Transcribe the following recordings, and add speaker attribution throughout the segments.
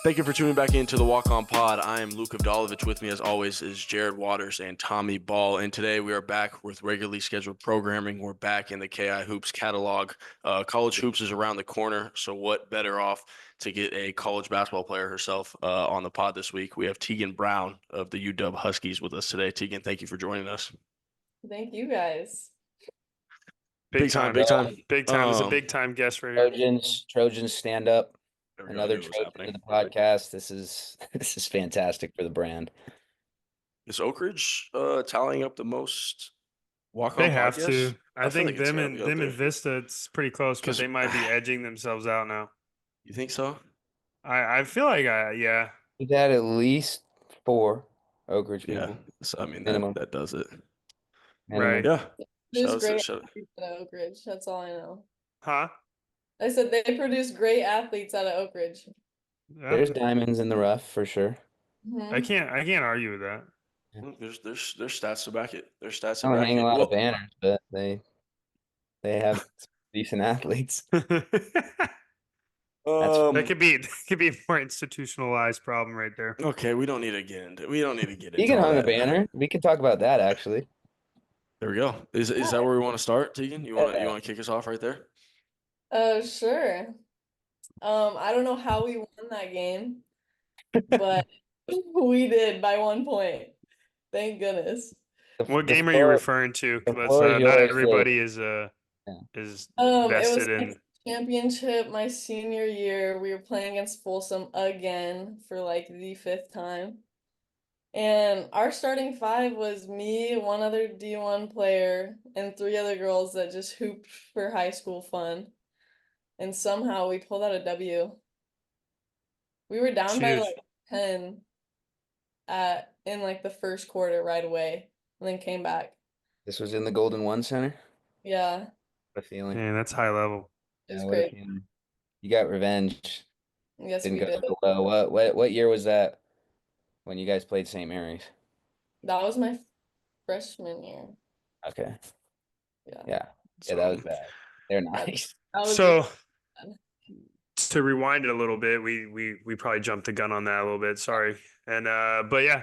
Speaker 1: Thank you for tuning back into the Walk On Pod. I am Luke Avdalovich. With me, as always, is Jared Waters and Tommy Ball. And today we are back with regularly scheduled programming. We're back in the KI Hoops catalog. College hoops is around the corner, so what better off to get a college basketball player herself on the pod this week? We have Teagan Brown of the UW Huskies with us today. Teagan, thank you for joining us.
Speaker 2: Thank you guys.
Speaker 1: Big time, big time.
Speaker 3: Big time is a big time guest right here.
Speaker 4: Trojans stand up.
Speaker 1: There we go. I
Speaker 4: Another
Speaker 1: knew it was
Speaker 4: Trojan to
Speaker 1: happening.
Speaker 4: the podcast. This is fantastic for the brand.
Speaker 1: Is Oak Ridge tallying up the most walk-on
Speaker 3: They have
Speaker 1: podcasts?
Speaker 3: to. I
Speaker 1: feel
Speaker 3: think
Speaker 1: like it's
Speaker 3: them
Speaker 1: gotta
Speaker 3: and
Speaker 1: be up
Speaker 3: them
Speaker 1: there.
Speaker 3: and Vista, it's pretty close, but
Speaker 1: 'Cause-
Speaker 3: they might be edging themselves out now.
Speaker 1: You think so?
Speaker 3: I feel like yeah.
Speaker 4: We've had at least 4 Oak Ridge
Speaker 1: Yeah.
Speaker 4: people.
Speaker 1: So, I mean,
Speaker 4: Minimum.
Speaker 1: that does it.
Speaker 4: Minimum.
Speaker 3: Right.
Speaker 1: Yeah.
Speaker 2: There's
Speaker 1: Shout out to-
Speaker 2: great
Speaker 1: shout-
Speaker 2: athletes at Oak Ridge. That's all I know.
Speaker 3: Huh?
Speaker 2: I said they produce great athletes out of Oak Ridge.
Speaker 3: Yeah.
Speaker 4: There's diamonds in the rough for sure.
Speaker 2: Mhm.
Speaker 3: I can't argue with that.
Speaker 1: Look, there's stats to back it. There's stats to
Speaker 4: I don't
Speaker 1: back
Speaker 4: hang
Speaker 1: it.
Speaker 4: a lot
Speaker 1: Well,
Speaker 4: of banners, but they have decent athletes.
Speaker 3: That could be a more institutionalized problem right there.
Speaker 1: okay, we don't need to get into
Speaker 4: Teagan
Speaker 1: all
Speaker 4: hung a
Speaker 1: that.
Speaker 4: banner. We can talk about that actually.
Speaker 1: There we go. Is that where we want to start, Teagan? You want to kick us off right there?
Speaker 2: Sure. I don't know how we won that game, but we did by 1 point. Thank goodness.
Speaker 3: What game are you referring to?
Speaker 4: the
Speaker 3: Let's,
Speaker 4: floor is
Speaker 3: not
Speaker 4: yours,
Speaker 3: everybody is
Speaker 2: It
Speaker 3: vested
Speaker 2: was
Speaker 3: in.
Speaker 2: like championship my senior year. We were playing against Folsom again for like the 5th time. And our starting 5 was me, one other D1 player, and 3 other girls that just hooped for high school fun. And somehow we pulled out a W. We were down by
Speaker 3: Huge.
Speaker 2: like 10 in like the first quarter right away, and then came back.
Speaker 4: This was in the Golden One Center.
Speaker 2: Yeah,
Speaker 4: What a feeling.
Speaker 3: Man, that's high level.
Speaker 2: it's
Speaker 4: Yeah, what a
Speaker 2: great.
Speaker 4: feeling. You got revenge.
Speaker 2: Yes,
Speaker 4: Didn't
Speaker 2: we
Speaker 4: go
Speaker 2: did.
Speaker 4: so well. What year was that when you guys played St. Mary's?
Speaker 2: That was my freshman year.
Speaker 4: Okay.
Speaker 2: Yeah.
Speaker 4: Yeah, that was bad. They're nice.
Speaker 2: That was
Speaker 3: So to rewind it a little bit, we probably jumped the gun on that a little bit. Sorry. And but yeah,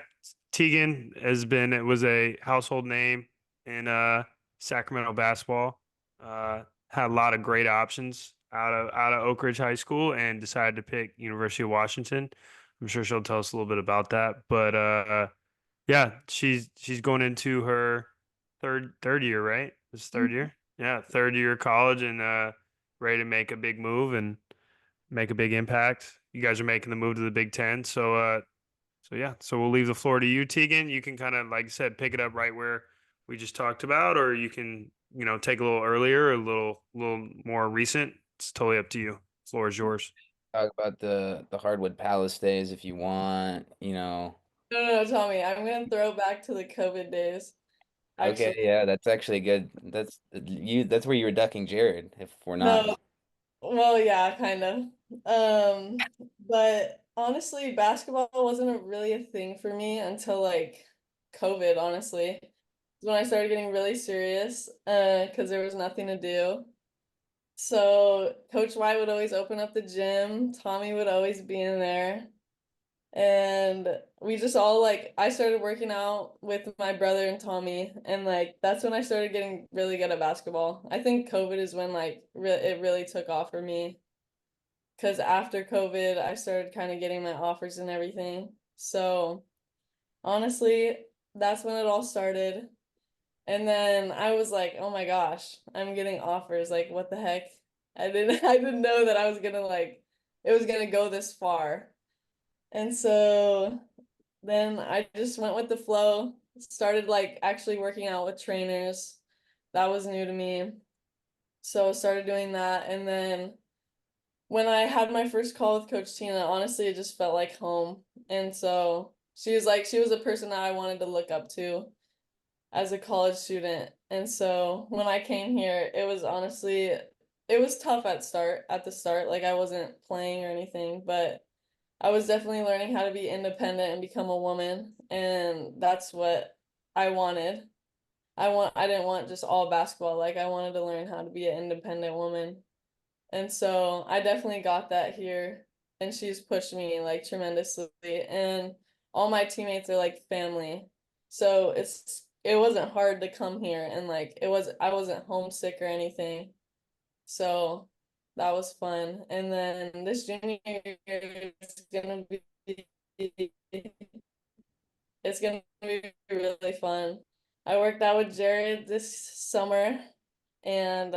Speaker 3: Teagan was a household name in Sacramento basketball. Had a lot of great options out of Oak Ridge High School and decided to pick University of Washington. I'm sure she'll tell us a little bit about that. But yeah, she's going into her third year, right? This is third year? Yeah, third year of college and ready to make a big move and make a big impact. You guys are making the move to the Big Ten. So yeah. So we'll leave the floor to you, Teagan. You can kind of, like I said, pick it up right where we just talked about, or you can, take a little earlier, a little more recent. It's totally up to you. Floor is yours.
Speaker 4: Talk about the Hardwood Palace days if you want,
Speaker 2: No, Tommy. I'm gonna throw back to the COVID days.
Speaker 4: Okay,
Speaker 2: Actually,
Speaker 4: yeah, that's actually good. That's where you were ducking Jared, if we're not.
Speaker 2: no. Well, yeah, kind of. But honestly, basketball wasn't really a thing for me until like COVID, honestly. When I started getting really serious, because there was nothing to do. So Coach White would always open up the gym. Tommy would always be in there. And we just all I started working out with my brother and Tommy, and that's when I started getting really good at basketball. I think COVID is when it really took off for me. Because after COVID, I started kind of getting my offers and everything. So honestly, that's when it all started. And then I was like, oh my gosh, I'm getting offers. Like, what the heck? I didn't know that I was gonna it was gonna go this far. And so then I just went with the flow, started actually working out with trainers. That was new to me. So started doing that. And then when I had my first call with Coach Tina, honestly, it just felt like home. And so she was a person that I wanted to look up to as a college student. And so when I came here, it was tough at the start. Like, I wasn't playing or anything, but I was definitely learning how to be independent and become a woman. And that's what I wanted. I didn't want just all basketball. I wanted to learn how to be an independent woman. And so I definitely got that here. and she's pushed me like tremendously, and all my teammates are like family. So it wasn't hard to come here, and like I wasn't homesick or anything. So that was fun. And then this junior year is gonna be it's gonna be really fun. I worked out with Jared this summer, and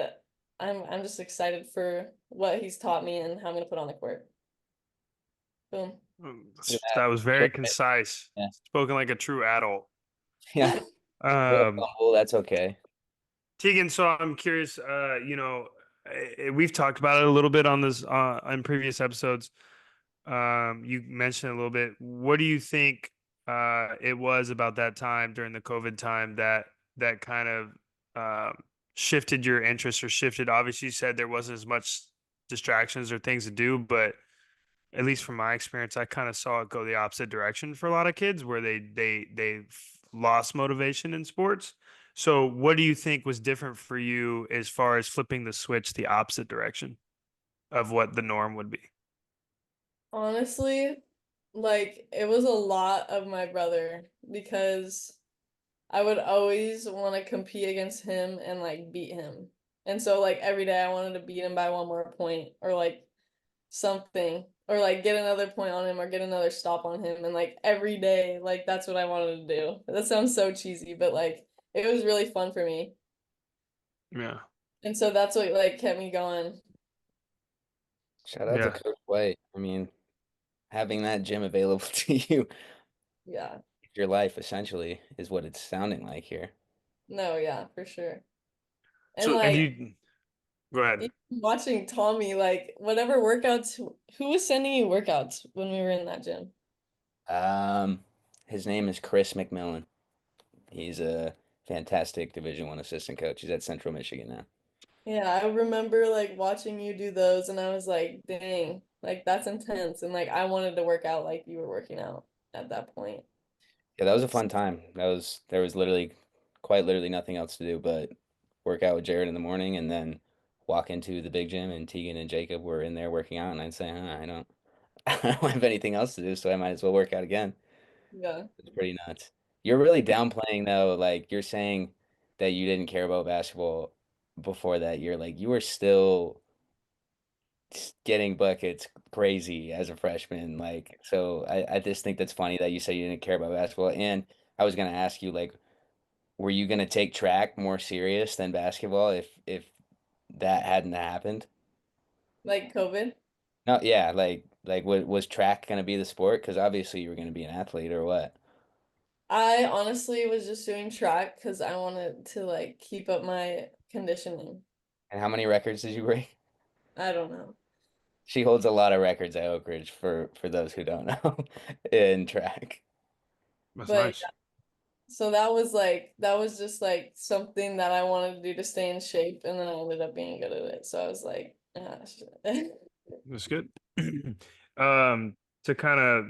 Speaker 2: I'm just excited for what he's taught me and how I'm gonna put on the court. Boom.
Speaker 3: That was very
Speaker 4: Short-
Speaker 3: concise.
Speaker 4: Yeah.
Speaker 3: Spoken like a true adult.
Speaker 4: Yeah.
Speaker 3: Um,
Speaker 4: Well, that's okay.
Speaker 3: Teagan, so I'm curious, we've talked about it a little bit on this in previous episodes. You mentioned it a little bit. What do you think it was about that time during the COVID time that kind of shifted your interest or shifted? Obviously, you said there wasn't as much distractions or things to do, but at least from my experience, I kind of saw it go the opposite direction for a lot of kids where they lost motivation in sports. So what do you think was different for you as far as flipping the switch the opposite direction of what the norm would be?
Speaker 2: Honestly, like it was a lot of my brother because I would always want to compete against him and like beat him. And so like every day I wanted to beat him by one more point or like something or like get another point on him or get another stop on him, and like every day like that's what I wanted to do. That sounds so cheesy, but like it was really fun for me.
Speaker 3: Yeah.
Speaker 2: And so that's what like kept me going.
Speaker 4: Shout out to
Speaker 3: Yeah.
Speaker 4: Coach White. I mean, having that gym available to you,
Speaker 2: Yeah.
Speaker 4: your life essentially is what it's sounding like here.
Speaker 2: No, yeah, for sure. And
Speaker 3: So, and
Speaker 2: like
Speaker 3: you go ahead.
Speaker 2: watching Tommy, like whatever workouts, who was sending you workouts when we were in that gym?
Speaker 4: Um, his name is Chris McMillan. He's a fantastic Division One assistant coach. He's at Central Michigan now.
Speaker 2: Yeah, I remember like watching you do those, and I was like, dang, like that's intense. And like I wanted to work out like you were working out at that point.
Speaker 4: Yeah, that was a fun time. There was literally quite literally nothing else to do but work out with Jared in the morning and then walk into the big gym and Teagan and Jacob were in there working out and I'd say, I don't I don't have anything else to do, so I might as well work out again.
Speaker 2: Yeah.
Speaker 4: It's pretty nuts. You're really downplaying though, like you're saying that you didn't care about basketball before that. You're like you were still getting buckets crazy as a freshman. Like, so I just think that's funny that you say you didn't care about basketball. And I was gonna ask you, like, were you gonna take track more serious than basketball if that hadn't happened?
Speaker 2: Like COVID.
Speaker 4: No, yeah, like was track gonna be the sport? Because obviously you were gonna be an athlete or what?
Speaker 2: I honestly was just doing track because I wanted to like keep up my conditioning.
Speaker 4: And how many records did you break?
Speaker 2: I don't know.
Speaker 4: She holds a lot of records at Oak Ridge for those who don't know in track.
Speaker 3: That's
Speaker 2: But
Speaker 3: nice.
Speaker 2: so that was just like something that I wanted to do to stay in shape, and then I ended up being good at it. So I was like, ah, shit.
Speaker 3: That's good. To kind of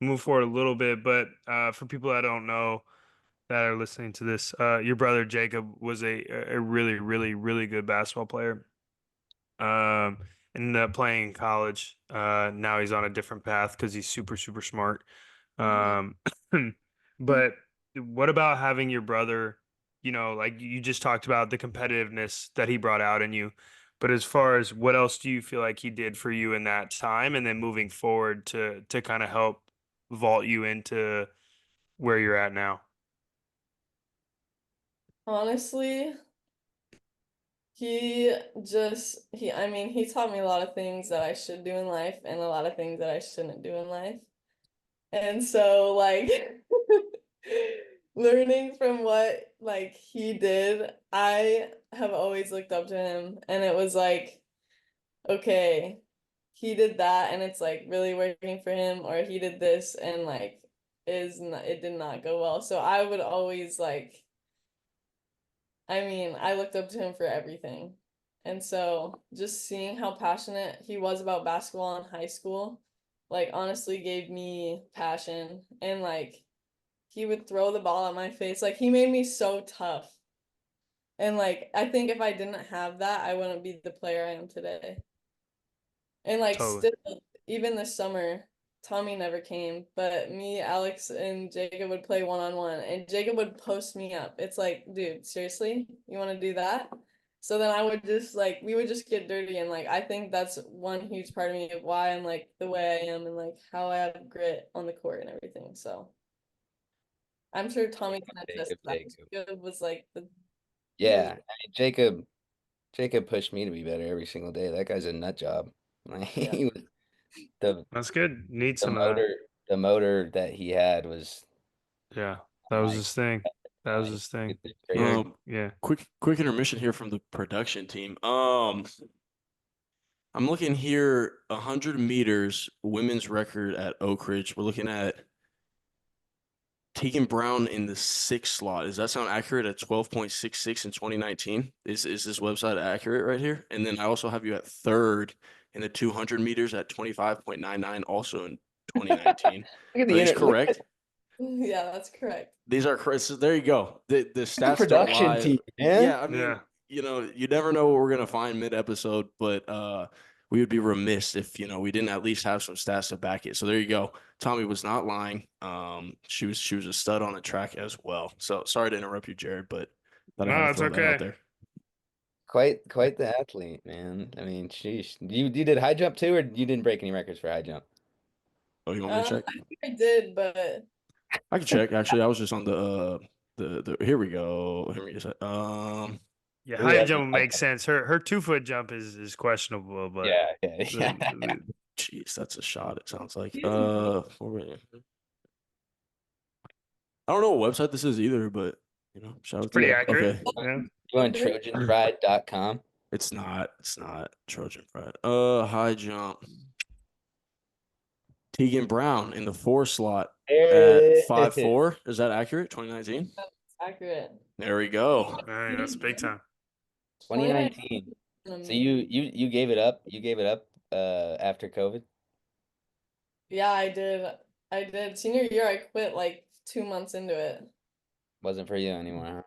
Speaker 3: move forward a little bit, but for people that don't know that are listening to this, your brother Jacob was a really, really, really good basketball player. Um, Ended up playing in college. Now he's on a different path because he's super, super smart.
Speaker 2: Mhm.
Speaker 3: Um, but what about having your brother, like you just talked about the competitiveness that he brought out in you, but as far as what else do you feel like he did for you in that time and then moving forward to kind of help vault you into where you're at now?
Speaker 2: Honestly, I mean, he taught me a lot of things that I should do in life and a lot of things that I shouldn't do in life. And so like learning from what like he did, I have always looked up to him, and it was like, okay, he did that and it's like really working for him, or he did this and like it did not go well. So I would always like, I mean, I looked up to him for everything. And so just seeing how passionate he was about basketball in high school, like honestly gave me passion. And like he would throw the ball at my face. Like he made me so tough. And like I think if I didn't have that, I wouldn't be the player I am today. And like
Speaker 3: Totally.
Speaker 2: still even this summer, Tommy never came, but me, Alex, and Jacob would play one-on-one, and Jacob would post me up. It's like, dude, seriously, you want to do that? So then I would just like we would just get dirty, and like I think that's one huge part of me of why I'm like the way I am and like how I have grit on the court and everything. So I'm sure Tommy can attest to that. Jacob was like the
Speaker 4: Yeah, I mean, Jacob pushed me to be better every single day. That guy's a nut job. Like
Speaker 2: Yeah.
Speaker 4: he was the
Speaker 3: That's good. Need
Speaker 4: the
Speaker 3: some of that.
Speaker 4: motor that he had was
Speaker 3: Yeah, that was
Speaker 4: like
Speaker 3: his thing. That was
Speaker 4: like,
Speaker 3: his thing.
Speaker 4: it's crazy.
Speaker 3: Yeah,
Speaker 1: Um,
Speaker 3: yeah.
Speaker 1: quick intermission here from the production team. I'm looking here, 100 meters women's record at Oak Ridge. We're looking at Teagan Brown in the sixth slot. Does that sound accurate at 12.66 in 2019? Is this website accurate right here? And then I also have you at third in the 200 meters at 25.99, also in 2019.
Speaker 4: Look at
Speaker 1: Are
Speaker 4: the
Speaker 1: these
Speaker 4: internet.
Speaker 1: correct?
Speaker 2: Yeah, that's correct.
Speaker 1: These are correct. So there you go. The stats don't
Speaker 4: production
Speaker 1: lie.
Speaker 4: team, man.
Speaker 1: Yeah, I mean,
Speaker 3: Yeah.
Speaker 1: you never know what we're gonna find mid-episode, but we would be remiss if we didn't at least have some stats to back it. So there you go. Tommy was not lying. She was a stud on the track as well. So sorry to interrupt you, Jared, but thought I had
Speaker 3: No,
Speaker 1: to
Speaker 3: it's
Speaker 1: throw that out
Speaker 3: okay.
Speaker 1: there.
Speaker 4: Quite the athlete, man. I mean, sheesh. You did high jump too, or you didn't break any records for high jump?
Speaker 1: Oh, you want me to check?
Speaker 2: I think I did, but
Speaker 1: I can check. Actually, I was just on the here we go. Here we go.
Speaker 3: Yeah,
Speaker 4: Ooh,
Speaker 3: high
Speaker 4: that's
Speaker 3: jump
Speaker 4: high
Speaker 3: makes sense. Her 2 foot jump is questionable, but
Speaker 4: yeah.
Speaker 3: the-
Speaker 1: Jeez, that's a shot. It sounds like. I don't know what website this is either, but shout out to
Speaker 3: pretty
Speaker 1: you.
Speaker 3: accurate.
Speaker 1: Okay.
Speaker 3: Yeah.
Speaker 4: You on TrojanPride.com?
Speaker 1: It's not Trojan Pride. High jump. Teagan Brown in the 4 slot at 5'4". Is that accurate? 2019?
Speaker 2: that's accurate.
Speaker 1: There we go.
Speaker 3: Hey, that's big time.
Speaker 4: 2019. So you gave it up? You gave it up after COVID?
Speaker 2: Yeah, I did. I did. Senior year, I quit like 2 months into it.
Speaker 4: Wasn't for you anymore, huh?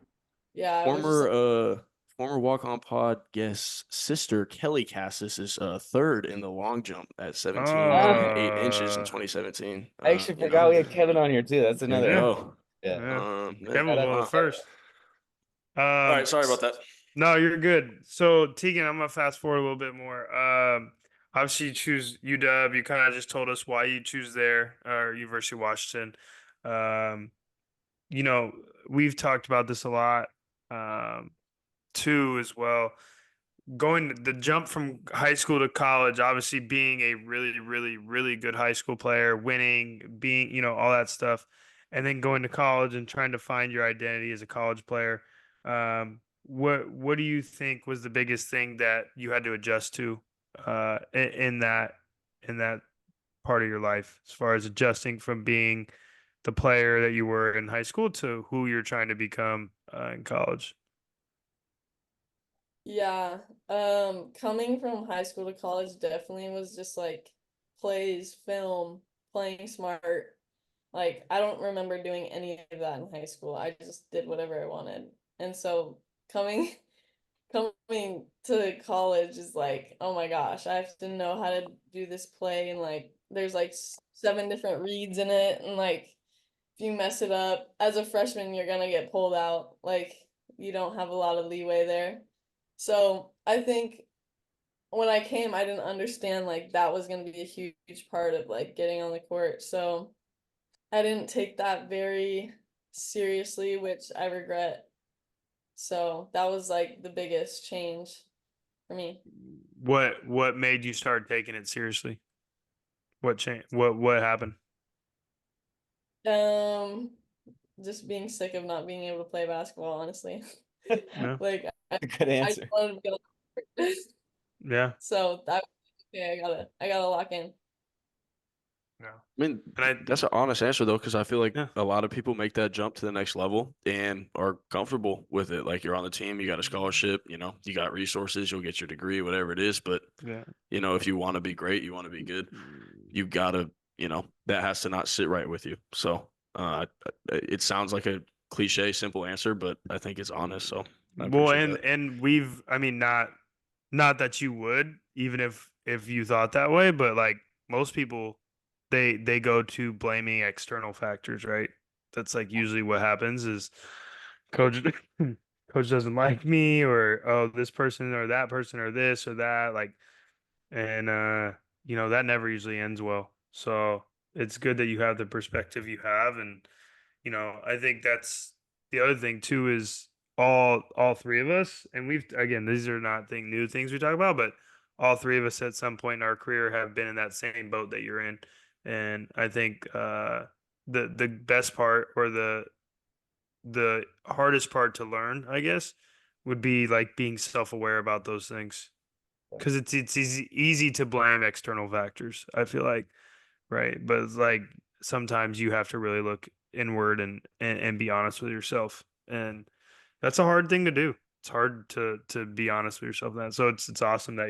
Speaker 2: Yeah, I was just
Speaker 1: Former walk-on pod guest sister Kelly Cassis is third in the long jump at 17.8 inches in 2017.
Speaker 4: I actually forgot we had Kevin on here too. That's
Speaker 1: There you
Speaker 4: another.
Speaker 1: go.
Speaker 4: Yeah.
Speaker 3: Yeah.
Speaker 1: Yeah.
Speaker 3: Kevin
Speaker 4: Shout out
Speaker 3: was
Speaker 4: to
Speaker 3: first.
Speaker 1: All right, sorry about that.
Speaker 3: No, you're good. So Teagan, I'm gonna fast forward a little bit more. Obviously you choose UW. You kind of just told us why you choose there or University of Washington. We've talked about this a lot, too, as well. Going the jump from high school to college, obviously being a really, really, really good high school player, winning, being, all that stuff, and then going to college and trying to find your identity as a college player. What do you think was the biggest thing that you had to adjust to in that part of your life, as far as adjusting from being the player that you were in high school to who you're trying to become in college?
Speaker 2: Yeah. Coming from high school to college definitely was just like plays, film, playing smart. Like I don't remember doing any of that in high school. I just did whatever I wanted. And so coming coming to college is like, oh my gosh, I have to know how to do this play, and like there's like 7 different reads in it, and like if you mess it up as a freshman, you're gonna get pulled out. Like you don't have a lot of leeway there. So I think when I came, I didn't understand like that was gonna be a huge part of like getting on the court. So I didn't take that very seriously, which I regret. So that was like the biggest change for me.
Speaker 3: What made you start taking it seriously? What changed? What happened?
Speaker 2: Um, just being sick of not being able to play basketball, honestly.
Speaker 3: Yeah.
Speaker 2: Like
Speaker 4: Good
Speaker 2: I
Speaker 4: answer.
Speaker 2: just wanted to go.
Speaker 3: Yeah.
Speaker 2: So that okay, I gotta lock in.
Speaker 3: Yeah.
Speaker 1: I mean,
Speaker 3: And
Speaker 1: that's an honest answer though, because I feel like
Speaker 3: Yeah.
Speaker 1: a lot of people make that jump to the next level and are comfortable with it. Like you're on the team, you got a scholarship, you got resources, you'll get your degree, whatever it is. But
Speaker 3: Yeah.
Speaker 1: if you want to be great, you want to be good, you gotta, that has to not sit right with you. So it sounds like a cliche, simple answer, but I think it's honest. So I
Speaker 3: Well,
Speaker 1: appreciate that.
Speaker 3: and we've, I mean, not that you would, even if you thought that way, but like most people they go to blaming external factors, right? That's like usually what happens is coach coach doesn't like me, or oh, this person or that person or this or that, like, and that never usually ends well. So it's good that you have the perspective you have. And I think that's the other thing too, is all three of us, and we've, again, these are not new things we talk about, but all three of us at some point in our career have been in that same boat that you're in. And I think the best part, or the hardest part to learn, I guess, would be like being self-aware about those things, because it's easy to blame external factors, I feel like, right? But it's like sometimes you have to really look inward and be honest with yourself, and that's a hard thing to do. It's hard to be honest with yourself in that. So it's awesome that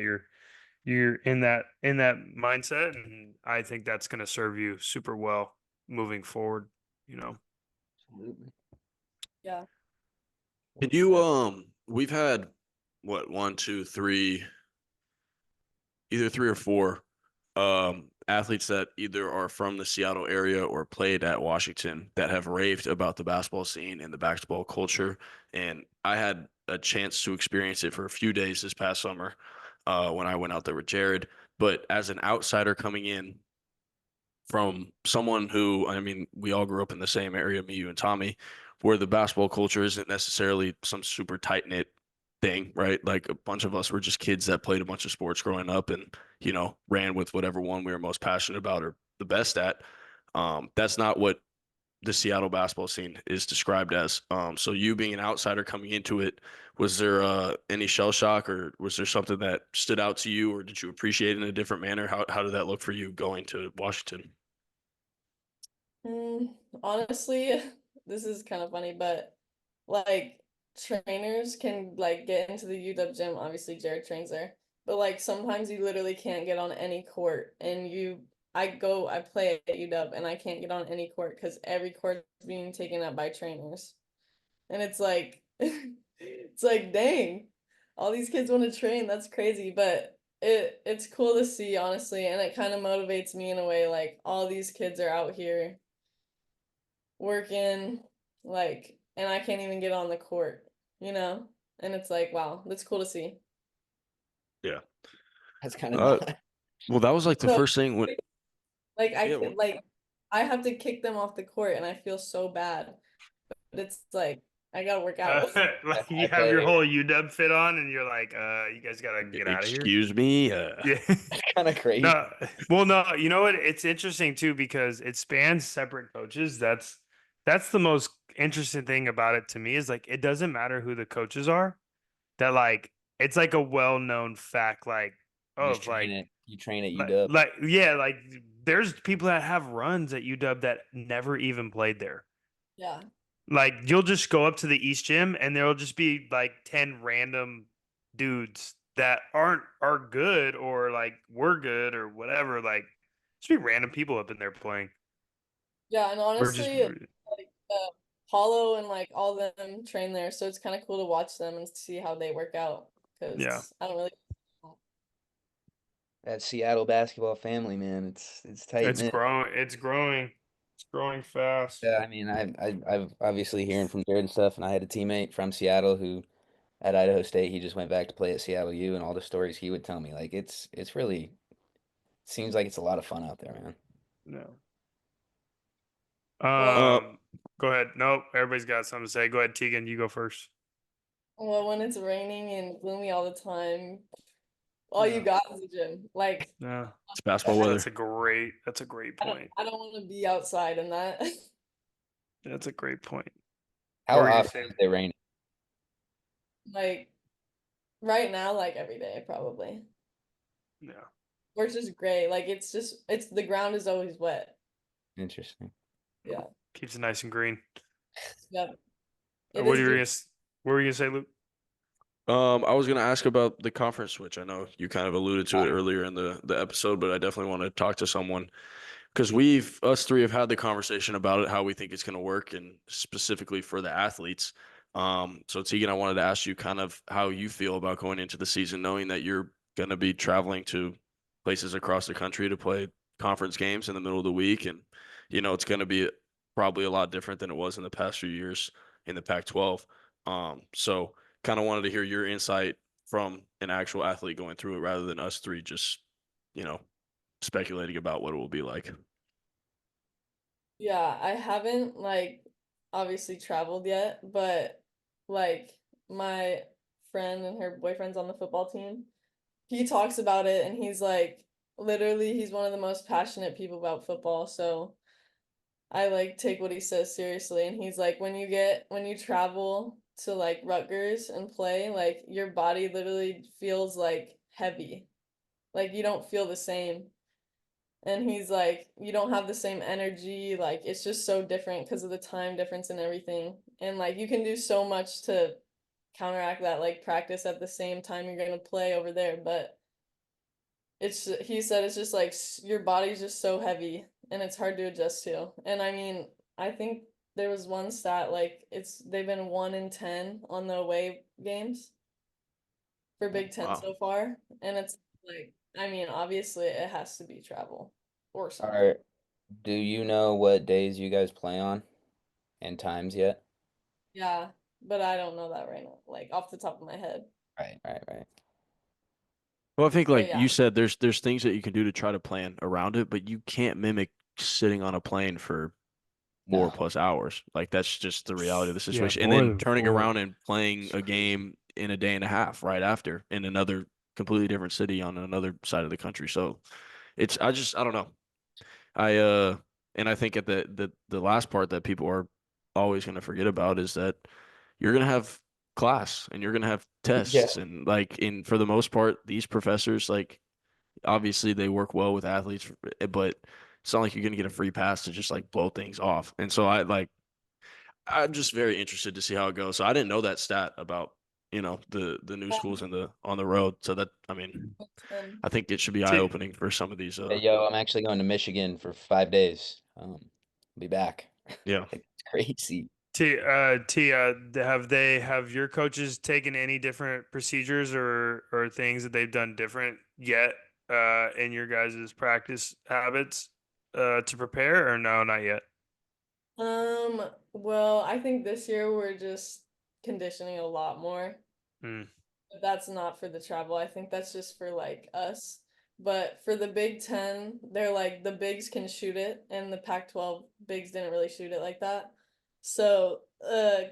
Speaker 3: you're in that mindset, and I think that's going to serve you super well moving forward.
Speaker 4: Absolutely.
Speaker 2: Yeah.
Speaker 1: Can you we've had what, one, two, three, either three or four athletes that either are from the Seattle area or played at Washington that have raved about the basketball scene and the basketball culture. And I had a chance to experience it for a few days this past summer when I went out there with Jared. But as an outsider coming in, from someone who, I mean, we all grew up in the same area, me, you, and Tommy, where the basketball culture isn't necessarily some super tight-knit thing, right? Like a bunch of us were just kids that played a bunch of sports growing up and, ran with whatever one we were most passionate about or the best at. That's not what the Seattle basketball scene is described as. So you being an outsider coming into it, was there any shell shock, or was there something that stood out to you, or did you appreciate it in a different manner? How did that look for you going to Washington?
Speaker 2: Honestly, this is kind of funny, but like trainers can like get into the UW gym. Obviously, Jared trains there, but like sometimes you literally can't get on any court, and I play at UW, and I can't get on any court because every court is being taken up by trainers, and it's like, it's like, dang, all these kids want to train. That's crazy, but it's cool to see, honestly, and it kind of motivates me in a way. Like all these kids are out here working, like, and I can't even get on the court, you know? And it's like, wow, that's cool to see.
Speaker 1: Yeah.
Speaker 4: That's kind of
Speaker 1: Uh,
Speaker 4: not.
Speaker 1: well, that was like the
Speaker 2: So,
Speaker 1: first thing when,
Speaker 2: like,
Speaker 1: yeah, well,
Speaker 2: I have to kick them off the court, and I feel so bad. But it's like, I gotta work
Speaker 3: Uh,
Speaker 2: out.
Speaker 3: like
Speaker 4: I
Speaker 3: you have your
Speaker 4: play
Speaker 3: whole UW fit on, and you're like, you guys gotta get out of here.
Speaker 1: excuse me.
Speaker 3: Yeah.
Speaker 4: kind of crazy.
Speaker 3: No, well, no, you know what? It's interesting too because it spans separate coaches. That's the most interesting thing about it to me, is like it doesn't matter who the coaches are. That like it's like a well-known fact, like,
Speaker 4: You
Speaker 3: oh,
Speaker 4: just train it. You train at
Speaker 3: like
Speaker 4: UW.
Speaker 3: like yeah, like there's people that have runs at UW that never even played there.
Speaker 2: Yeah.
Speaker 3: Like you'll just go up to the East Gym and there'll just be like 10 random dudes that are good, or like were good or whatever. Like just be random people up in there playing.
Speaker 2: Yeah, and
Speaker 3: We're just
Speaker 2: honestly, like Paulo and like all of them train there, so it's kind of cool to watch them and see how they work out
Speaker 3: yeah.
Speaker 2: because I don't really.
Speaker 4: That Seattle basketball family, man. It's tight
Speaker 3: It's
Speaker 4: knit.
Speaker 3: growing. It's growing. It's growing fast.
Speaker 4: Yeah, I mean, I've obviously hearing from Jared and stuff, and I had a teammate from Seattle who at Idaho State, he just went back to play at Seattle U, and all the stories he would tell me, like it's really seems like it's a lot of fun out there, man.
Speaker 3: No.
Speaker 2: Well,
Speaker 1: Uh,
Speaker 3: Go ahead. Nope. Everybody's got something to say. Go ahead, Teagan. You go first.
Speaker 2: well, when it's raining and gloomy all the time, all you
Speaker 3: Yeah.
Speaker 2: got is the gym. Like,
Speaker 3: Yeah.
Speaker 1: it's basketball weather.
Speaker 3: That's a great point.
Speaker 2: I don't want to be outside in that.
Speaker 3: That's a great point.
Speaker 4: How
Speaker 3: What were you
Speaker 4: often
Speaker 3: saying?
Speaker 4: is it raining?
Speaker 2: Like right now, like every day, probably.
Speaker 3: Yeah.
Speaker 2: Or it's just gray. Like it's the ground is always wet.
Speaker 4: Interesting.
Speaker 2: Yeah.
Speaker 3: Keeps it nice and green.
Speaker 2: Yeah. It
Speaker 3: What
Speaker 2: is
Speaker 3: were you
Speaker 2: good.
Speaker 3: gonna what were you gonna say, Luke?
Speaker 1: I was gonna ask about the conference switch. I know you kind of alluded to it earlier in the episode, but I definitely want to talk to someone because us three have had the conversation about it, how we think it's gonna work, and specifically for the athletes. So Teagan, I wanted to ask you kind of how you feel about going into the season, knowing that you're gonna be traveling to places across the country to play conference games in the middle of the week, and it's going to be probably a lot different than it was in the past few years in the Pac-12. So kind of wanted to hear your insight from an actual athlete going through it rather than us three just, speculating about what it will be like.
Speaker 2: Yeah, I haven't like obviously traveled yet, but like my friend and her boyfriend's on the football team. He talks about it and he's like literally he's one of the most passionate people about football, so I like take what he says seriously, and he's like when you travel to like Rutgers and play, like your body literally feels like heavy. Like you don't feel the same. And he's like, you don't have the same energy, like it's just so different because of the time difference and everything. And like you can do so much to counteract that, like practice at the same time you're gonna play over there, but he said it's just like your body's just so heavy and it's hard to adjust to. And I mean, I think there was one stat like they've been 1 in 10 on the away games for Big Ten
Speaker 1: Wow.
Speaker 2: so far, and it's like I mean, obviously it has to be travel or
Speaker 4: All
Speaker 2: something.
Speaker 4: right. Do you know what days you guys play on and times yet?
Speaker 2: Yeah, but I don't know that right now, like off the top of my head.
Speaker 4: Right, right, right.
Speaker 1: Well, I think
Speaker 2: But
Speaker 1: like
Speaker 2: yeah.
Speaker 1: you said, there's things that you can do to try to plan around it, but you can't mimic sitting on a plane for
Speaker 4: No.
Speaker 1: 4+ hours. Like that's just the reality of the
Speaker 3: Yeah,
Speaker 1: situation. And
Speaker 3: more
Speaker 1: then
Speaker 3: than
Speaker 1: turning
Speaker 3: 4.
Speaker 1: around and playing
Speaker 3: It's
Speaker 1: a
Speaker 3: crazy.
Speaker 1: game in a day and a half right after in another completely different city on another side of the country. So I don't know. I and I think at the last part that people are always going to forget about is that you're going to have class and you're going to have
Speaker 4: Yeah.
Speaker 1: tests, and like in for the most part these professors, like obviously they work well with athletes, but it's not like you're going to get a free pass to just like blow things off. And so I'm just very interested to see how it goes. So I didn't know that stat about, the new schools in the on the road. So that, I mean,
Speaker 2: Um,
Speaker 1: I think it should be
Speaker 3: T
Speaker 1: eye-opening for some of these
Speaker 4: Hey, yo, I'm actually going to Michigan for 5 days. Be back.
Speaker 1: yeah.
Speaker 4: Like, it's crazy.
Speaker 3: have your coaches taken any different procedures or things that they've done different yet in your guys' practice habits to prepare, or no, not yet?
Speaker 2: well, I think this year we're just conditioning a lot more.
Speaker 3: Mm,
Speaker 2: But that's not for the travel. I think that's just for like us. But for the Big Ten, they're like the bigs can shoot it, and the Pac-12 bigs didn't really shoot it like that. So,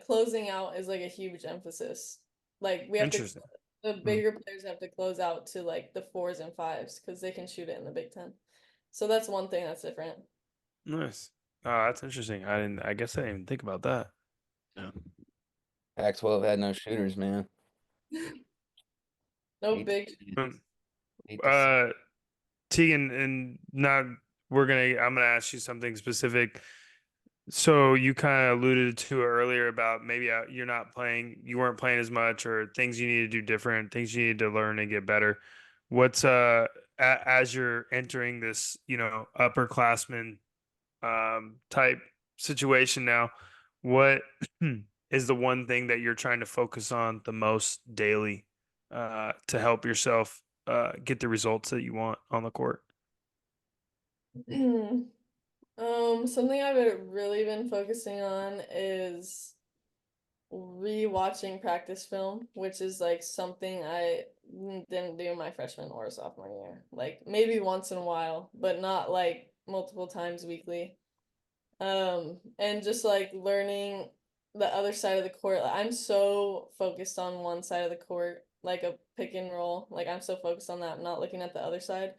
Speaker 2: closing out is like a huge emphasis. Like we have to,
Speaker 3: interesting.
Speaker 2: the
Speaker 3: Mm,
Speaker 2: bigger players have to close out to like the fours and fives because they can shoot it in the Big Ten. So that's one thing that's different.
Speaker 3: nice. Oh, that's interesting. I guess I didn't even think about that.
Speaker 1: Yeah.
Speaker 4: Pac-12 had no shooters, man.
Speaker 2: No
Speaker 4: Hate to
Speaker 2: big.
Speaker 4: see it.
Speaker 3: Um,
Speaker 4: Hate to see
Speaker 3: uh, Tegan, and not I'm gonna ask you something specific. So you kind of alluded to it earlier about maybe you weren't playing as much, or things you need to do different, things you need to learn and get better. What's as you're entering this, upperclassman type situation now, what is the one thing that you're trying to focus on the most daily to help yourself get the results that you want on the court?
Speaker 2: Something I've really been focusing on is rewatching practice film, which is like something I didn't do my freshman or sophomore year. Like maybe once in a while, but not like multiple times weekly. And just like learning the other side of the court. Like, I'm so focused on one side of the court, like a pick and roll. Like I'm so focused on that, I'm not looking at the other side.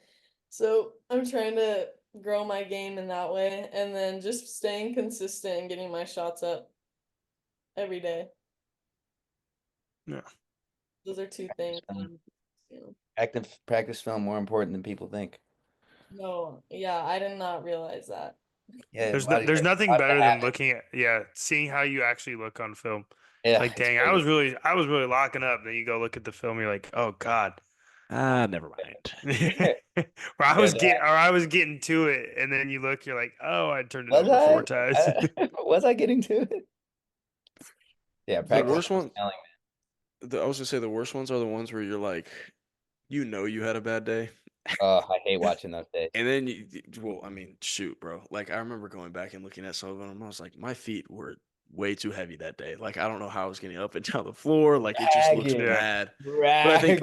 Speaker 2: So I'm trying to grow my game in that way, and then just staying consistent and getting my shots up every day.
Speaker 3: Yeah.
Speaker 2: Those are two things.
Speaker 4: it. Practice film more important than people think.
Speaker 2: No, yeah, I did not realize that.
Speaker 4: Yeah,
Speaker 3: There's nothing
Speaker 4: body's
Speaker 3: better
Speaker 4: a
Speaker 3: than
Speaker 4: habit.
Speaker 3: looking at seeing how you actually look on film. It's
Speaker 4: Yeah,
Speaker 3: like,
Speaker 4: it's
Speaker 3: dang,
Speaker 4: crazy.
Speaker 3: I was really locking up. Then you go look at the film, you're like, oh God.
Speaker 1: Never mind.
Speaker 3: Or I was getting to it, and then you look, you're like, oh, I turned it
Speaker 4: Was
Speaker 3: over
Speaker 4: I?
Speaker 3: 4 times.
Speaker 4: Was I getting to it? Yeah,
Speaker 1: The
Speaker 4: practice
Speaker 1: worst
Speaker 4: film is
Speaker 1: one,
Speaker 4: telling.
Speaker 1: I was gonna say the worst ones are the ones where you're like, you had a bad day,
Speaker 4: Oh, I hate watching those days.
Speaker 1: And then, well, I mean, shoot, bro. Like, I remember going back and looking at some of them. And I was like, my feet were way too heavy that day. Like, I don't know how I was getting up and down the floor. Like, it just looks
Speaker 4: Dragging.
Speaker 3: Yeah.
Speaker 1: bad. But I
Speaker 4: Drag.
Speaker 1: think,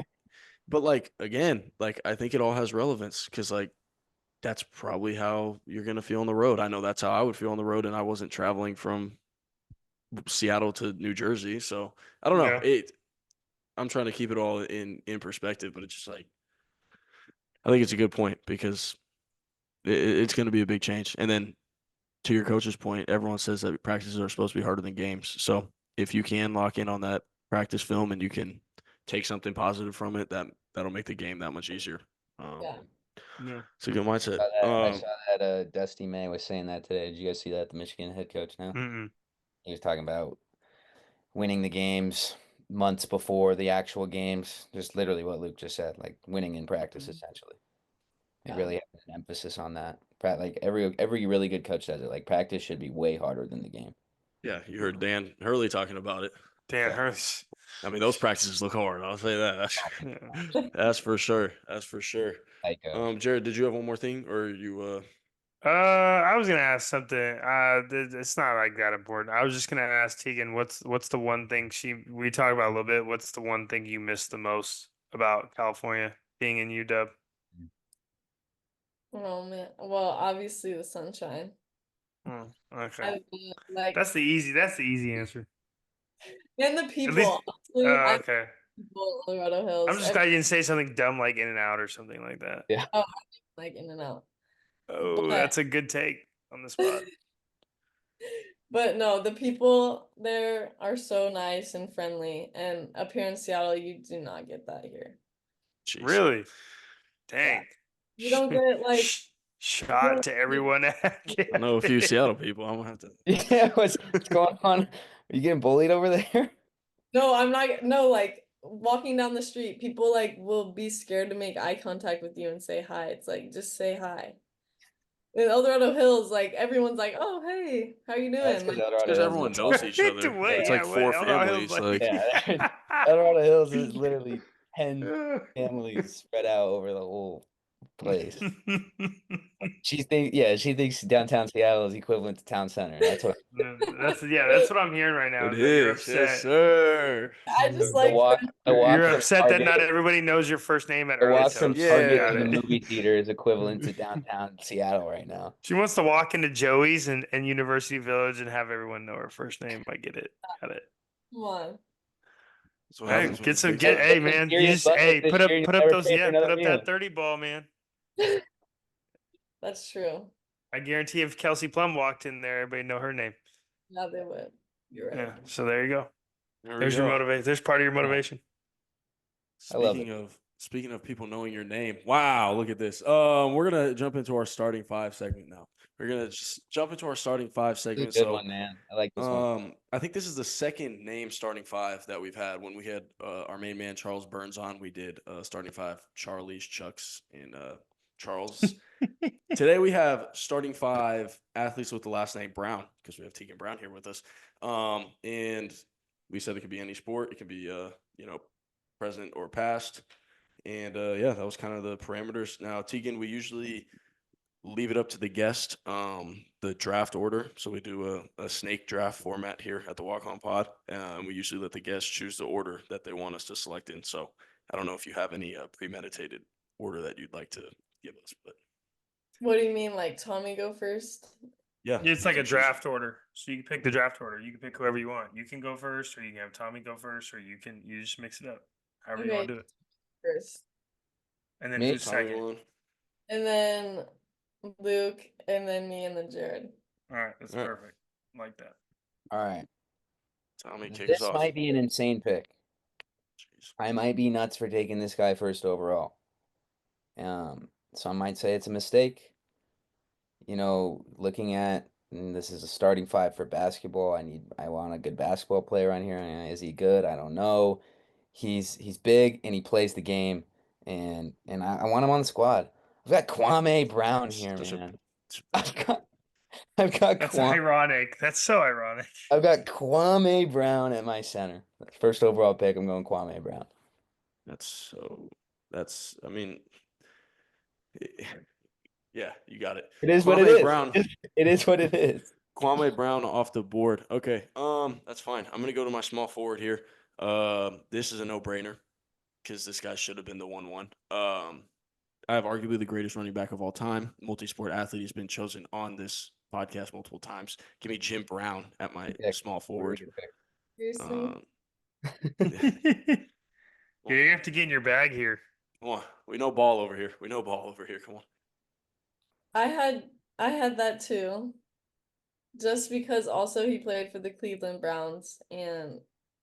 Speaker 1: like, again, like, I think it all has relevance because, like, that's probably how you're going to feel on the road. I know that's how I would feel on the road. And I wasn't traveling from Seattle to New Jersey. So I don't know.
Speaker 3: Yeah.
Speaker 1: I'm trying to keep it all in perspective, but it's just like, I think it's a good point because it's going to be a big change. And then to your coach's point, everyone says that practices are supposed to be harder than games. So if you can lock in on that practice film and you can take something positive from it, that'll make the game that much easier.
Speaker 2: Yeah.
Speaker 3: Yeah.
Speaker 1: It's a good mindset.
Speaker 4: I saw that Dusty May was saying that today. Did you guys see that? The Michigan head coach now?
Speaker 3: Mm-mm.
Speaker 4: He was talking about winning the games months before the actual games. Just literally what Luke just said, like winning in practice, essentially. They
Speaker 2: Yeah.
Speaker 4: really have an emphasis on that. Like every really good coach says it. Like practice should be way harder than the game.
Speaker 1: Yeah, you heard Dan Hurley talking about it.
Speaker 3: Dan
Speaker 4: Yeah.
Speaker 3: Hurst.
Speaker 1: I mean, those practices look hard. I'll say that.
Speaker 3: Yeah.
Speaker 1: That's for sure. That's for sure.
Speaker 4: Like
Speaker 1: Jared, did you have one more thing, or you?
Speaker 3: I was gonna ask something. It's not like that important. I was just gonna ask Teagan, what's the one thing we talked about a little bit. What's the one thing you miss the most about California being in UW?
Speaker 2: Oh man. Well, obviously the sunshine.
Speaker 3: Oh, okay,
Speaker 2: I like
Speaker 3: that's the easy answer.
Speaker 2: and the
Speaker 3: At
Speaker 2: people.
Speaker 3: least,
Speaker 2: Honestly, I
Speaker 3: okay.
Speaker 2: people in Colorado Hills.
Speaker 3: I'm just glad you didn't say something dumb like In and Out or something like that.
Speaker 4: yeah.
Speaker 2: like in and out.
Speaker 3: Oh,
Speaker 2: But
Speaker 3: that's a good take on the spot.
Speaker 2: but no, the people there are so nice and friendly. And up here in Seattle, you do not get that here.
Speaker 1: Jeez.
Speaker 3: Really? Dang.
Speaker 2: You don't get like
Speaker 3: Shot to everyone at
Speaker 1: I know a few
Speaker 3: campus.
Speaker 1: Seattle people. I'm gonna have to.
Speaker 4: Yeah, what's going on? Are you getting bullied over there?
Speaker 2: no, I'm not no like walking down the street, people like will be scared to make eye contact with you and say hi. It's like just say hi. In El Dorado Hills, like everyone's like, "Oh, hey, how you
Speaker 4: That's
Speaker 2: doing?"
Speaker 4: because
Speaker 2: Like,
Speaker 4: El Dorado
Speaker 1: Because
Speaker 4: Hills
Speaker 1: everyone
Speaker 4: is
Speaker 1: knows each other.
Speaker 3: Wait,
Speaker 1: It's
Speaker 4: yeah,
Speaker 1: like
Speaker 3: what?
Speaker 1: four
Speaker 3: Eldorado Hills,
Speaker 1: families. Like,
Speaker 4: Yeah, El Dorado Hills is literally 10 families spread out over the whole place. She thinks downtown Seattle is equivalent to town center. That's what
Speaker 3: that's what I'm hearing right now.
Speaker 1: it
Speaker 3: Is that you're
Speaker 1: is, yes,
Speaker 3: upset.
Speaker 1: sir.
Speaker 2: I
Speaker 4: the
Speaker 2: just like
Speaker 4: walk the walk
Speaker 3: You're
Speaker 4: from
Speaker 3: upset that
Speaker 4: Target,
Speaker 3: not everybody knows your first name at
Speaker 4: the
Speaker 3: early
Speaker 4: walk from
Speaker 3: toast.
Speaker 1: Yeah.
Speaker 4: Target
Speaker 3: Got
Speaker 4: to the
Speaker 3: it.
Speaker 4: movie theater is equivalent to downtown Seattle right now.
Speaker 3: She wants to walk into Joey's and University Village and have everyone know her first name. I get it. Got it.
Speaker 2: come on.
Speaker 1: That's what
Speaker 3: Hey,
Speaker 1: happens when
Speaker 3: get
Speaker 1: the
Speaker 3: some
Speaker 1: big
Speaker 3: get
Speaker 1: time-
Speaker 3: hey
Speaker 4: It's a
Speaker 3: man. You
Speaker 4: serious
Speaker 3: just
Speaker 4: bucket this
Speaker 3: put
Speaker 4: year,
Speaker 3: up
Speaker 4: you'll
Speaker 3: put up
Speaker 4: never
Speaker 3: those
Speaker 4: pay for
Speaker 3: put
Speaker 4: another
Speaker 3: up
Speaker 4: meal.
Speaker 3: that 30 ball, man.
Speaker 2: That's true.
Speaker 3: I guarantee if Kelsey Plum walked in there, everybody know her name.
Speaker 2: Yeah, they would. You're right.
Speaker 3: Yeah. So there you go.
Speaker 1: There we
Speaker 3: There's your
Speaker 1: go.
Speaker 3: motivation. There's part of your motivation.
Speaker 4: I love
Speaker 1: Speaking of people knowing your name, wow, look at this. We're gonna jump into our starting five segment now. We're gonna just jump into our starting five
Speaker 4: This is a
Speaker 1: segment.
Speaker 4: good
Speaker 1: So,
Speaker 4: one, man. I like this one.
Speaker 1: I think this is the second name starting five that we've had. When we had our main man Charles Burns on, we did starting five Charlie's, Chuck's, and Charles. Today we have starting five athletes with the last name Brown because we have Teagan Brown here with us. And we said it could be any sport. It could be present or past. And yeah, that was kind of the parameters. Now, Teagan, we usually leave it up to the guest, the draft order. So we do a snake draft format here at the Walk On Pod. And we usually let the guests choose the order that they want us to select in. So I don't know if you have any premeditated order that you'd like to give us, but
Speaker 2: What do you mean, like Tommy go first?
Speaker 1: yeah.
Speaker 3: It's
Speaker 1: you
Speaker 3: like
Speaker 1: can
Speaker 3: a
Speaker 1: choose.
Speaker 3: draft order. So you can pick the draft order. You can pick whoever you want. You can go first, or you can have Tommy go first, or you just mix it up. However you want to do it.
Speaker 2: First.
Speaker 3: And then
Speaker 4: Me?
Speaker 3: who's
Speaker 1: Tommy
Speaker 3: second?
Speaker 1: one.
Speaker 2: And then Luke, and then me, and then Jared.
Speaker 3: All right, that's
Speaker 1: All right.
Speaker 3: perfect. Like that.
Speaker 4: All right.
Speaker 1: Tommy kicks
Speaker 4: This
Speaker 1: off.
Speaker 4: might be an insane pick.
Speaker 1: Jeez.
Speaker 4: I might be nuts for taking this guy first overall. Some might say it's a mistake. Looking at this is a starting five for basketball. I want a good basketball player on here. Is he good? I don't know. He's big and he plays the game, and I want him on the squad. I've got Kwame Brown here,
Speaker 1: Such a-
Speaker 4: man. I've got
Speaker 3: That's
Speaker 4: Kwame.
Speaker 3: ironic. That's so ironic.
Speaker 4: I've got Kwame Brown at my center. First overall pick, I'm going Kwame Brown.
Speaker 1: I mean, Yeah, you got it.
Speaker 4: It is what it
Speaker 1: Kwame
Speaker 4: is.
Speaker 1: Brown.
Speaker 4: It is what it is.
Speaker 1: Kwame Brown off the board. Okay, that's fine. I'm gonna go to my small forward here. This is a no-brainer because this guy should have been the 1-1. I have arguably the greatest running back of all time. Multi-sport athlete. He's been chosen on this podcast multiple times. Give me Jim Brown at my small forward.
Speaker 2: Seriously?
Speaker 3: Yeah, you have to get in your bag here.
Speaker 1: Come on, we know ball over here. We know ball over here. Come on.
Speaker 2: I had that too. Just because also he played for the Cleveland Browns and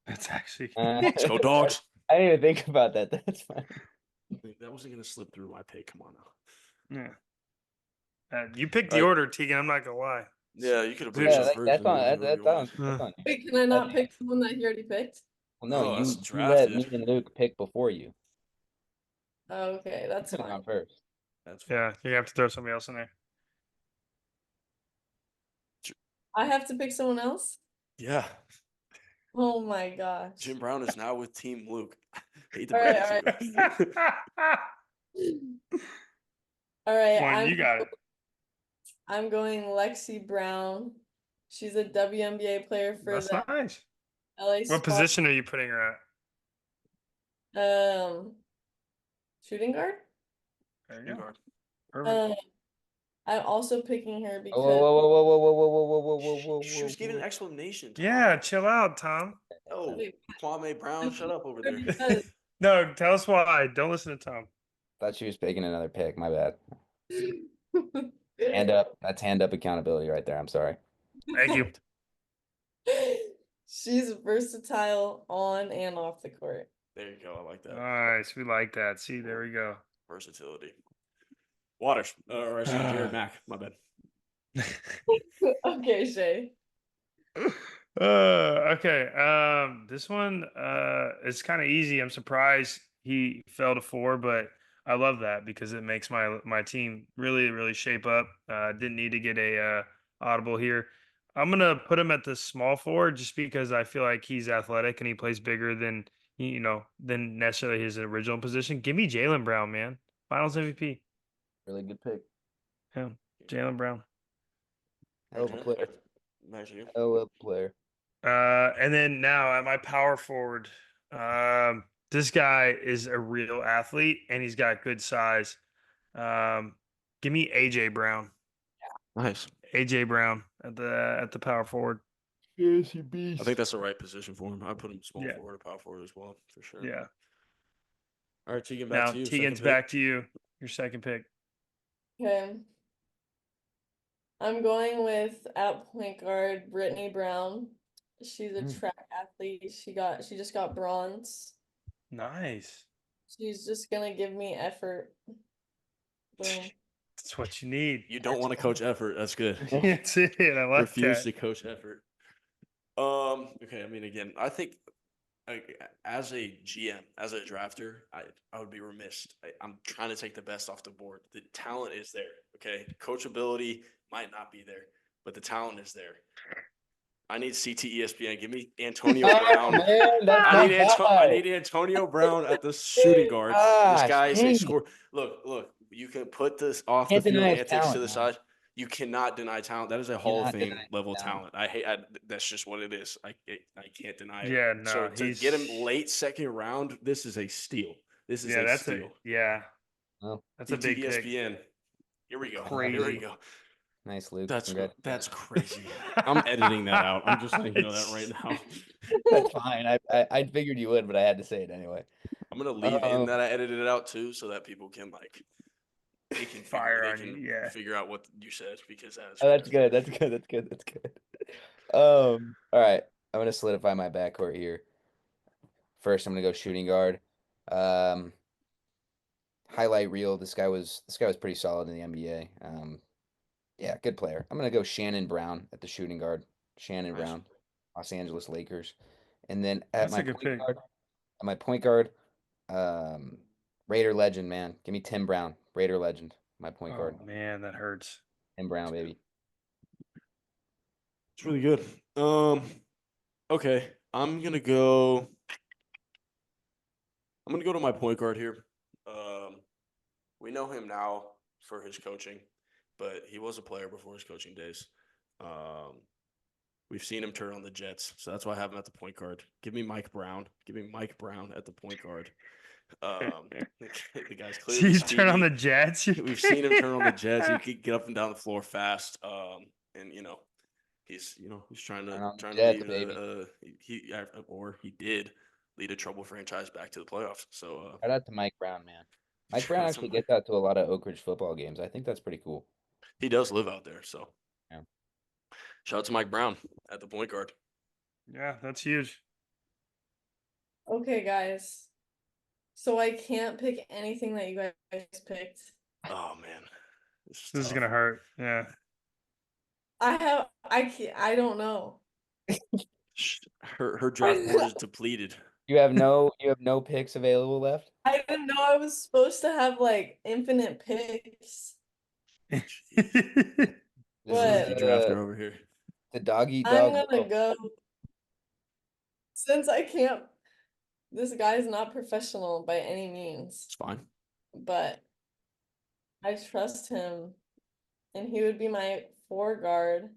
Speaker 3: That's actually.
Speaker 1: Let's go, dogs.
Speaker 4: I didn't even think about that. That's fine.
Speaker 1: That wasn't gonna slip through my pick. Come on now.
Speaker 3: Yeah. You picked the
Speaker 1: Right.
Speaker 3: order, Teagan. I'm not gonna lie.
Speaker 1: Yeah, you could have put
Speaker 3: Yeah,
Speaker 1: yourself
Speaker 4: That's
Speaker 1: first.
Speaker 4: on. That's on. That's on.
Speaker 2: wait, can I not pick someone that he already picked?
Speaker 4: Well, no,
Speaker 1: Oh, that's
Speaker 4: you let me
Speaker 1: drafted.
Speaker 4: and Luke pick before you.
Speaker 2: Oh, okay, that's
Speaker 4: Could have
Speaker 2: fine.
Speaker 4: gone first.
Speaker 1: That's fine.
Speaker 3: Yeah, you have to throw somebody else in there.
Speaker 2: I have to pick someone else?
Speaker 1: Yeah.
Speaker 2: Oh my gosh.
Speaker 1: Jim Brown is now with Team Luke. Hate to
Speaker 2: All
Speaker 1: break
Speaker 2: right,
Speaker 1: it to you.
Speaker 2: All right,
Speaker 3: One, you got it.
Speaker 2: I'm going Lexi Brown. She's a WNBA player for
Speaker 3: That's
Speaker 2: the
Speaker 3: nice.
Speaker 2: LA
Speaker 3: What
Speaker 2: Sparks.
Speaker 3: position are you putting her at?
Speaker 2: Shooting guard.
Speaker 3: There you go.
Speaker 1: Guard.
Speaker 3: Perfect.
Speaker 2: I'm also picking her
Speaker 4: Whoa,
Speaker 2: because
Speaker 4: whoa, whoa, whoa, whoa, whoa, whoa, whoa, whoa, whoa, whoa,
Speaker 1: She was giving an
Speaker 4: whoa.
Speaker 1: explanation. Tom.
Speaker 3: Yeah, chill out, Tom.
Speaker 1: Oh,
Speaker 2: Wait.
Speaker 1: Kwame Brown, shut up over there.
Speaker 2: because
Speaker 3: No, tell us why. Don't listen to Tom.
Speaker 4: Thought she was picking another pick. My bad. Hand up. That's hand up accountability right there. I'm sorry.
Speaker 3: Thank you.
Speaker 2: she's versatile on and off the court.
Speaker 1: There you go. I like that.
Speaker 3: Nice. We like that. See, there we go.
Speaker 1: Versatility. Waters. Or I said Jared Mack. My bad.
Speaker 2: Okay, Shay.
Speaker 3: Okay. This one is kind of easy. I'm surprised he fell to 4, but I love that because it makes my team really shape up. Didn't need to get a audible here. I'm gonna put him at the small forward just because I feel like he's athletic and he plays bigger than than necessarily his original position. Give me Jalen Brown, man. Finals MVP.
Speaker 4: Really good pick.
Speaker 3: Yeah, Jalen Brown.
Speaker 4: Hell of a player.
Speaker 1: Back to you.
Speaker 4: Hell of a player.
Speaker 3: And then now at my power forward, this guy is a real athlete and he's got good size. Give me AJ Brown.
Speaker 1: Nice.
Speaker 3: AJ Brown at the power forward.
Speaker 4: Yes, you beast.
Speaker 1: I think that's the right position for him. I put him small
Speaker 3: Yeah.
Speaker 1: forward or power forward as well, for sure.
Speaker 3: Yeah.
Speaker 1: All right, Teagan,
Speaker 3: Now
Speaker 1: back to you. second
Speaker 3: Tegan's
Speaker 1: pick.
Speaker 3: back to you. Your second pick.
Speaker 2: Okay. I'm going with at point guard Brittany Brown. She's a track athlete. She just got bronze.
Speaker 3: Nice.
Speaker 2: She's just gonna give me effort. Boom.
Speaker 3: That's what you need.
Speaker 1: You don't want to coach effort. That's good.
Speaker 3: That's it. I like
Speaker 1: Refuse
Speaker 3: that.
Speaker 1: to coach effort. Okay. I mean, again, I think as a GM, as a drafter, I would be remiss. I'm trying to take the best off the board. The talent is there. Okay, coachability might not be there, but the talent is there. I need CT ESPN. Give me Antonio Brown.
Speaker 4: Man, that's
Speaker 1: I need
Speaker 4: my guy.
Speaker 1: I need Antonio Brown at the shooting guard. This
Speaker 4: Gosh,
Speaker 1: guy is a
Speaker 4: dang it.
Speaker 1: score. Look. You can put this off
Speaker 4: Can't
Speaker 1: the field
Speaker 4: deny his
Speaker 1: antics to
Speaker 4: talent,
Speaker 1: the
Speaker 4: man.
Speaker 1: side. You cannot deny talent. That is a Hall of
Speaker 4: cannot
Speaker 1: Fame
Speaker 4: deny
Speaker 1: level
Speaker 4: talent.
Speaker 1: talent. That's just what it is. I can't deny it.
Speaker 3: Yeah, no,
Speaker 1: So to
Speaker 3: he's
Speaker 1: get him late second round, this is a steal. This is
Speaker 3: yeah,
Speaker 1: a
Speaker 3: that's
Speaker 1: steal.
Speaker 4: Oh,
Speaker 3: that's a
Speaker 1: CT
Speaker 3: big pick.
Speaker 1: ESPN. Here we go. Here
Speaker 3: Crazy.
Speaker 1: we go.
Speaker 4: nice, Luke.
Speaker 1: That's
Speaker 4: Congrats.
Speaker 1: crazy. I'm editing that out. I'm just letting you know that right now.
Speaker 4: That's fine. I figured you would, but I had to say it anyway.
Speaker 1: I'm gonna leave in that I edited it out too, so that people can they can
Speaker 3: Fire
Speaker 1: they
Speaker 3: on
Speaker 1: can
Speaker 3: you, yeah.
Speaker 1: figure out what you said because
Speaker 4: Oh, that's good. That's good. That's good. That's good. All right. I'm gonna solidify my backcourt here. First, I'm gonna go shooting guard. Highlight reel. This guy was pretty solid in the NBA. Yeah, good player. I'm gonna go Shannon Brown at the shooting guard. Shannon
Speaker 1: Nice.
Speaker 4: Brown, Los Angeles Lakers. And then at
Speaker 3: That's
Speaker 4: my
Speaker 3: a good
Speaker 4: point
Speaker 3: pick.
Speaker 4: guard, Raider legend, man. Give me Tim Brown, Raider legend. My point guard,
Speaker 3: Oh man, that hurts.
Speaker 4: Tim Brown, baby.
Speaker 1: It's really good. Okay, I'm gonna go to my point guard here. We know him now. for his coaching, but he was a player before his coaching days. We've seen him turn on the Jets, so that's why I have him at the point guard. Give me Mike Brown. Give me Mike Brown at the point guard. The guy's clearly
Speaker 3: He's turn on the
Speaker 1: speedy.
Speaker 3: Jets.
Speaker 1: We've seen him turn on the Jets. He could get up and down the floor fast. And he's trying
Speaker 4: Turn on
Speaker 1: to
Speaker 4: the Jets,
Speaker 1: lead
Speaker 4: baby.
Speaker 1: he did lead a troubled franchise back to the playoffs. So
Speaker 4: Shout out to Mike Brown, man. Mike Brown
Speaker 1: shout out to
Speaker 4: actually
Speaker 1: Mike.
Speaker 4: gets out to a lot of Oak Ridge football games. I think that's pretty cool.
Speaker 1: He does live out there, so
Speaker 4: Yeah.
Speaker 1: shout out to Mike Brown at the point guard.
Speaker 3: Yeah, that's huge.
Speaker 2: Okay, guys. So I can't pick anything that you guys picked.
Speaker 1: Oh man,
Speaker 3: This is gonna hurt. Yeah.
Speaker 2: I don't know.
Speaker 1: Her draft board is depleted.
Speaker 4: You have no picks available left?
Speaker 2: I didn't know I was supposed to have like infinite picks.
Speaker 4: This
Speaker 2: What?
Speaker 1: The drafter over here.
Speaker 4: The dog eat
Speaker 2: I'm
Speaker 4: dog.
Speaker 2: gonna go. Since I can't, this guy's not professional by any means,
Speaker 1: It's fine.
Speaker 2: but I trust him, and he would be my four guard.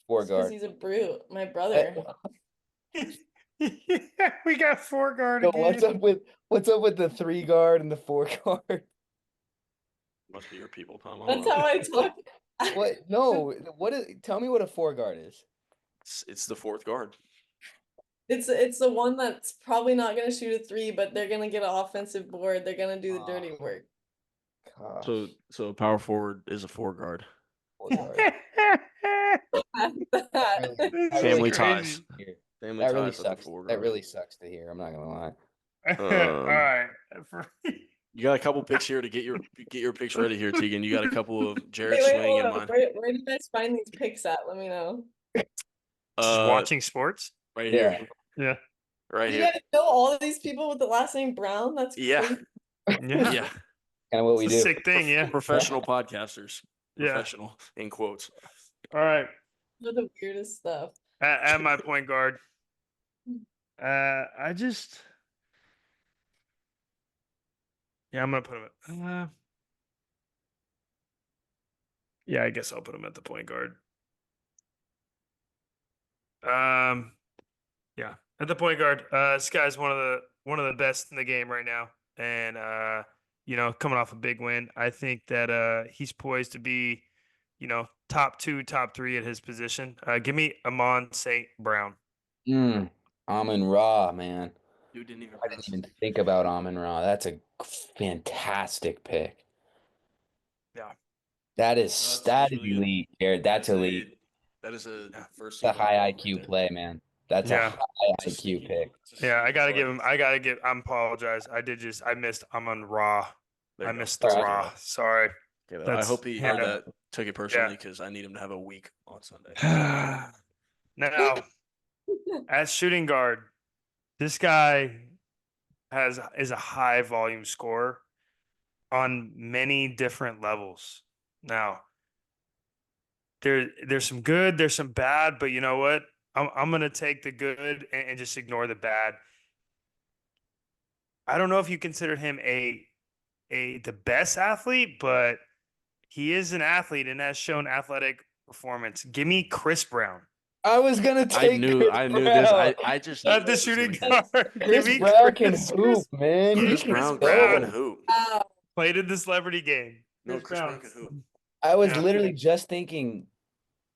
Speaker 4: Four
Speaker 2: Because
Speaker 4: guard.
Speaker 2: he's a brute, my brother.
Speaker 3: We got 4 guard
Speaker 4: Yo,
Speaker 3: again.
Speaker 4: what's up with the 3 guard and the 4 guard?
Speaker 1: Must be your people, Tom.
Speaker 2: That's how I talk.
Speaker 4: What? No, tell me what a 4 guard is.
Speaker 1: It's the fourth guard.
Speaker 2: It's the one that's probably not gonna shoot a 3, but they're gonna get an offensive board. They're gonna do the dirty work.
Speaker 4: Gosh,
Speaker 1: So power forward is a four guard.
Speaker 4: 4 guard.
Speaker 2: That
Speaker 1: Family
Speaker 3: crazy.
Speaker 1: ties.
Speaker 4: Here.
Speaker 1: Family
Speaker 4: That really
Speaker 1: ties at the
Speaker 4: sucks.
Speaker 1: four
Speaker 4: That
Speaker 1: guard.
Speaker 4: really sucks to hear. I'm not gonna lie.
Speaker 3: All right.
Speaker 1: You got a couple picks here to get your picks ready here, Teagan. You got a couple of Jared
Speaker 2: Wait,
Speaker 1: Swing
Speaker 2: hold
Speaker 1: and
Speaker 2: on.
Speaker 1: mine.
Speaker 2: Where do you guys find these pics at? Let me know.
Speaker 3: Just watching sports.
Speaker 1: Right
Speaker 4: Yeah.
Speaker 1: here.
Speaker 3: Yeah.
Speaker 1: Right
Speaker 2: You
Speaker 1: here.
Speaker 2: guys know all of these people with the last name Brown? That's
Speaker 1: Yeah.
Speaker 2: crazy.
Speaker 3: Yeah.
Speaker 1: Yeah.
Speaker 4: Kind of what we
Speaker 3: It's a
Speaker 4: do.
Speaker 3: sick thing. Yeah.
Speaker 1: Professional podcasters.
Speaker 3: Yeah.
Speaker 1: Professional in quotes.
Speaker 3: All right.
Speaker 2: They're the weirdest stuff.
Speaker 3: At my point guard. I just. Yeah, I'm gonna put him. Yeah, I guess I'll put him at the point guard. Yeah, at the point guard. This guy's one of the best in the game right now, and coming off a big win, I think that he's poised to be, top 2, top 3 at his position. Give me Amon St. Brown.
Speaker 4: Amon-Ra, man.
Speaker 1: Dude didn't even.
Speaker 4: I didn't even think about Amon-Ra. That's a fantastic pick.
Speaker 3: Yeah.
Speaker 4: That is
Speaker 1: That's
Speaker 4: that is
Speaker 1: really good.
Speaker 4: elite, Jared. That's elite.
Speaker 1: That is a first.
Speaker 4: It's a
Speaker 1: team
Speaker 4: high
Speaker 1: right
Speaker 4: IQ
Speaker 1: there.
Speaker 4: play, man. That's
Speaker 3: Yeah.
Speaker 4: a high
Speaker 1: It's a
Speaker 4: IQ
Speaker 1: sneaky
Speaker 4: pick.
Speaker 1: one. It's a
Speaker 3: Yeah,
Speaker 1: sneaky play.
Speaker 3: I apologize. I missed Amon Ra.
Speaker 1: There
Speaker 3: I
Speaker 1: you go.
Speaker 3: missed the
Speaker 1: That's
Speaker 3: Ra.
Speaker 1: okay.
Speaker 3: Sorry.
Speaker 1: Okay, I
Speaker 3: That's-
Speaker 1: hope he
Speaker 3: yeah.
Speaker 1: heard that, took it personally, because I need him to have a week on Sunday.
Speaker 3: Now, at shooting guard, this guy is a high volume scorer on many different levels. Now, there's some good, there's some bad, but you know what? I'm gonna take the good and just ignore the bad. I don't know if you consider him the best athlete, but he is an athlete and has shown athletic performance. Give me Chris Brown.
Speaker 4: I was gonna take
Speaker 1: I knew
Speaker 4: Chris
Speaker 1: this.
Speaker 4: Brown.
Speaker 1: I just knew
Speaker 3: At the
Speaker 1: this was gonna
Speaker 3: shooting
Speaker 1: happen.
Speaker 3: guard.
Speaker 4: Chris
Speaker 3: Give me
Speaker 4: Brown can
Speaker 3: Chris-
Speaker 4: hoop, man. He
Speaker 1: Chris
Speaker 4: can
Speaker 1: Brown
Speaker 3: Brown.
Speaker 1: can hoop.
Speaker 2: Wow.
Speaker 3: Played in the celebrity game.
Speaker 1: No, Chris Brown can hoop.
Speaker 4: I was
Speaker 3: Yeah.
Speaker 4: literally just thinking,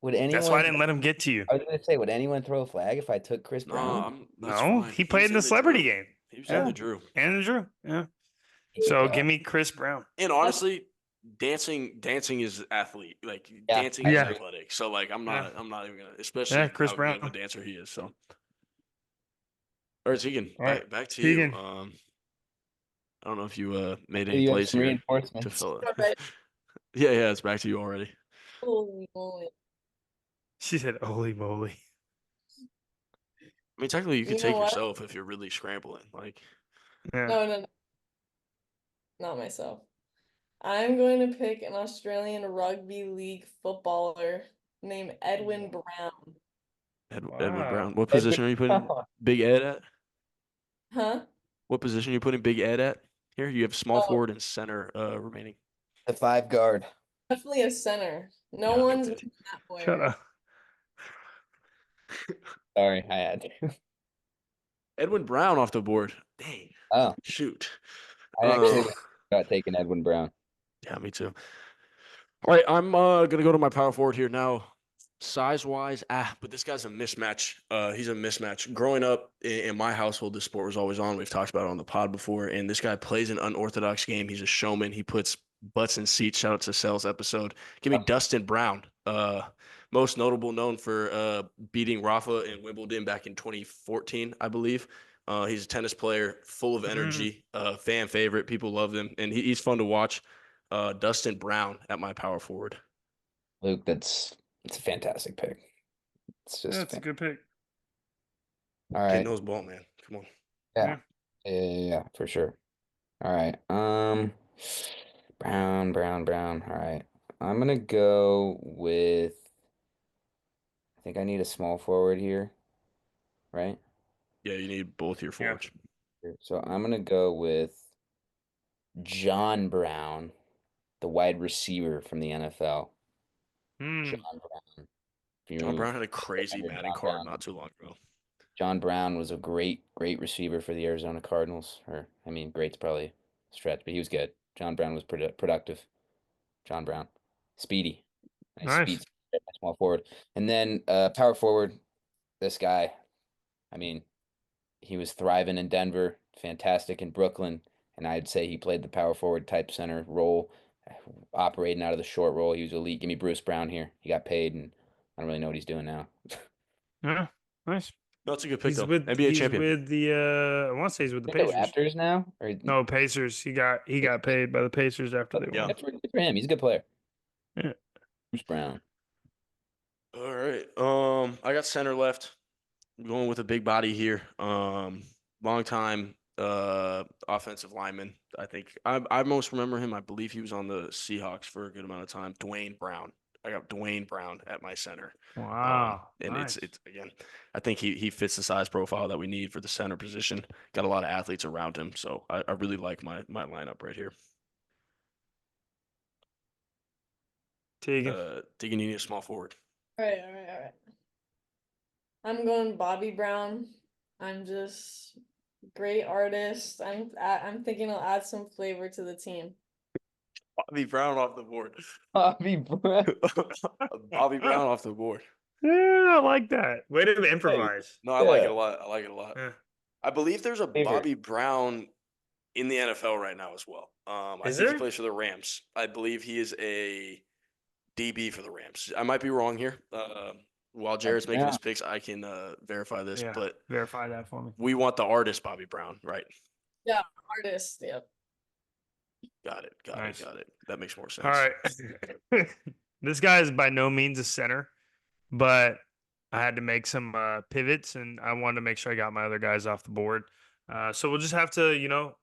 Speaker 4: would anyone?
Speaker 3: That's why I didn't let him get to you.
Speaker 4: I was gonna say, would anyone throw a flag if I took Chris
Speaker 1: No,
Speaker 4: Brown?
Speaker 1: that's
Speaker 3: No,
Speaker 1: fine.
Speaker 3: he played
Speaker 1: was
Speaker 3: in the celebrity
Speaker 1: Drew.
Speaker 3: game.
Speaker 1: He was
Speaker 3: Yeah.
Speaker 1: in the Drew.
Speaker 3: And the Drew. Yeah. So give me Chris Brown.
Speaker 1: And honestly, dancing is athlete. Like
Speaker 4: Yeah.
Speaker 1: dancing is
Speaker 3: Yeah.
Speaker 1: athletic. So like I'm not even gonna, especially
Speaker 3: Yeah, Chris
Speaker 1: how
Speaker 3: Brown.
Speaker 1: good of a dancer he is. So all right, Teagan,
Speaker 3: All right,
Speaker 1: back to
Speaker 3: Teagan.
Speaker 1: you. I don't know if you made
Speaker 4: Do
Speaker 1: any
Speaker 4: you have
Speaker 1: plays
Speaker 4: some
Speaker 1: here to
Speaker 4: reinforcements?
Speaker 1: fill it.
Speaker 2: All right.
Speaker 1: Yeah, it's back to you already.
Speaker 2: Holy moly.
Speaker 3: She said, "Holy moly!"
Speaker 1: I mean, technically, you could
Speaker 2: You know
Speaker 1: take
Speaker 2: what?
Speaker 1: yourself if you're really scrambling. Like,
Speaker 3: Yeah.
Speaker 2: No. Not myself. I'm going to pick an Australian rugby league footballer named Edwin Brown.
Speaker 1: Edwin
Speaker 3: Wow.
Speaker 1: Brown. What position are you putting Big Ed at?
Speaker 2: Huh?
Speaker 1: What position are you putting Big Ed at? Here, you have small
Speaker 2: Oh.
Speaker 1: forward and center remaining.
Speaker 4: The 5 guard.
Speaker 2: definitely a center. No
Speaker 1: Yeah,
Speaker 2: one's
Speaker 1: good
Speaker 2: been that
Speaker 3: Shut
Speaker 2: player.
Speaker 3: up.
Speaker 4: Sorry, I had to.
Speaker 1: Edwin Brown off the board. Dang.
Speaker 4: Oh,
Speaker 1: Shoot.
Speaker 4: I actually
Speaker 1: Uh,
Speaker 4: was about taking Edwin Brown.
Speaker 1: yeah, me too. All right, I'm gonna go to my power forward here now. Size wise, but this guy's a mismatch. He's a mismatch. Growing up in my household, this sport was always on. We've talked about it on the pod before, and this guy plays an unorthodox game. He's a showman. He puts butts in seats. Shout out to Sel's episode. Give me Dustin Brown. Most notable known for beating Rafa in Wimbledon back in 2014, I believe. He's a tennis player, full of energy, fan favorite. People love him, and he's fun to watch. Dustin Brown at my power forward.
Speaker 4: Luke, it's a fantastic pick. It's just
Speaker 3: That's a good pick.
Speaker 4: all
Speaker 1: Kid
Speaker 4: right.
Speaker 1: knows ball, man. Come on.
Speaker 4: Yeah. Yeah, for sure. All right. Brown. All right. I'm gonna go with. I think I need a small forward here, right?
Speaker 1: Yeah, you need both your
Speaker 3: Yeah.
Speaker 1: forwards.
Speaker 4: So I'm gonna go with John Brown, the wide receiver from the NFL. John Brown. If
Speaker 1: John
Speaker 4: you
Speaker 1: Brown had a crazy
Speaker 4: remember
Speaker 1: Madden
Speaker 4: John
Speaker 1: card
Speaker 4: Brown.
Speaker 1: not too long ago.
Speaker 4: John Brown was a great receiver for the Arizona Cardinals. Or, I mean, great's probably a stretch, but he was good. John Brown was productive. John Brown. Speedy. Nice
Speaker 3: Nice.
Speaker 4: speed, small forward. And then power forward, this guy, I mean, he was thriving in Denver, fantastic in Brooklyn, and I'd say he played the power forward type center role, operating out of the short roll. He was elite. Give me Bruce Brown here. He got paid, and I don't really know what he's doing now.
Speaker 3: Yeah. Nice.
Speaker 1: That's a good pick,
Speaker 3: He's
Speaker 1: though.
Speaker 3: with
Speaker 1: NBA champion.
Speaker 3: the I want to say he's with the
Speaker 4: The
Speaker 3: Pacers.
Speaker 4: Raptors now? Or
Speaker 3: No, Pacers. He got paid by the Pacers after they
Speaker 1: Yeah.
Speaker 3: won.
Speaker 4: good for him. He's a good player.
Speaker 3: Yeah.
Speaker 4: Bruce Brown.
Speaker 1: All right. I got center left. I'm going with a big body here. Long time offensive lineman. I think I most remember him. I believe he was on the Seahawks for a good amount of time. Dwayne Brown. I got Dwayne Brown at my center.
Speaker 3: Wow.
Speaker 1: And
Speaker 3: Nice.
Speaker 1: it's again, I think he fits the size profile that we need for the center position. Got a lot of athletes around him, so I really like my lineup right here.
Speaker 3: Teagan.
Speaker 1: Teagan, you need a small forward.
Speaker 2: All right. I'm going Bobby Brown. I'm just great artist. I'm thinking I'll add some flavor to the team.
Speaker 1: Bobby Brown off the board.
Speaker 4: Bobby Brown.
Speaker 1: Bobby Brown off the board.
Speaker 3: Yeah, I like that. Way to improvise.
Speaker 1: No, I like it
Speaker 4: Yeah.
Speaker 1: a lot. I like it a lot.
Speaker 3: Yeah.
Speaker 1: I believe there's a
Speaker 4: Favorite.
Speaker 1: Bobby Brown in the NFL right now as well. I
Speaker 3: Is
Speaker 1: think he
Speaker 3: there?
Speaker 1: plays for the Rams. I believe he is a DB for the Rams. I might be wrong here. While Jared's making his picks, I can verify this,
Speaker 3: Yeah.
Speaker 1: but
Speaker 3: Verify that for me.
Speaker 1: we want the artist Bobby Brown, right?
Speaker 2: Yeah, artist. Yep.
Speaker 1: Got it.
Speaker 3: Nice.
Speaker 1: Got it. That makes more sense.
Speaker 3: All right. This guy is by no means a center, but I had to make some pivots, and I wanted to make sure I got my other guys off the board. So we'll just have to,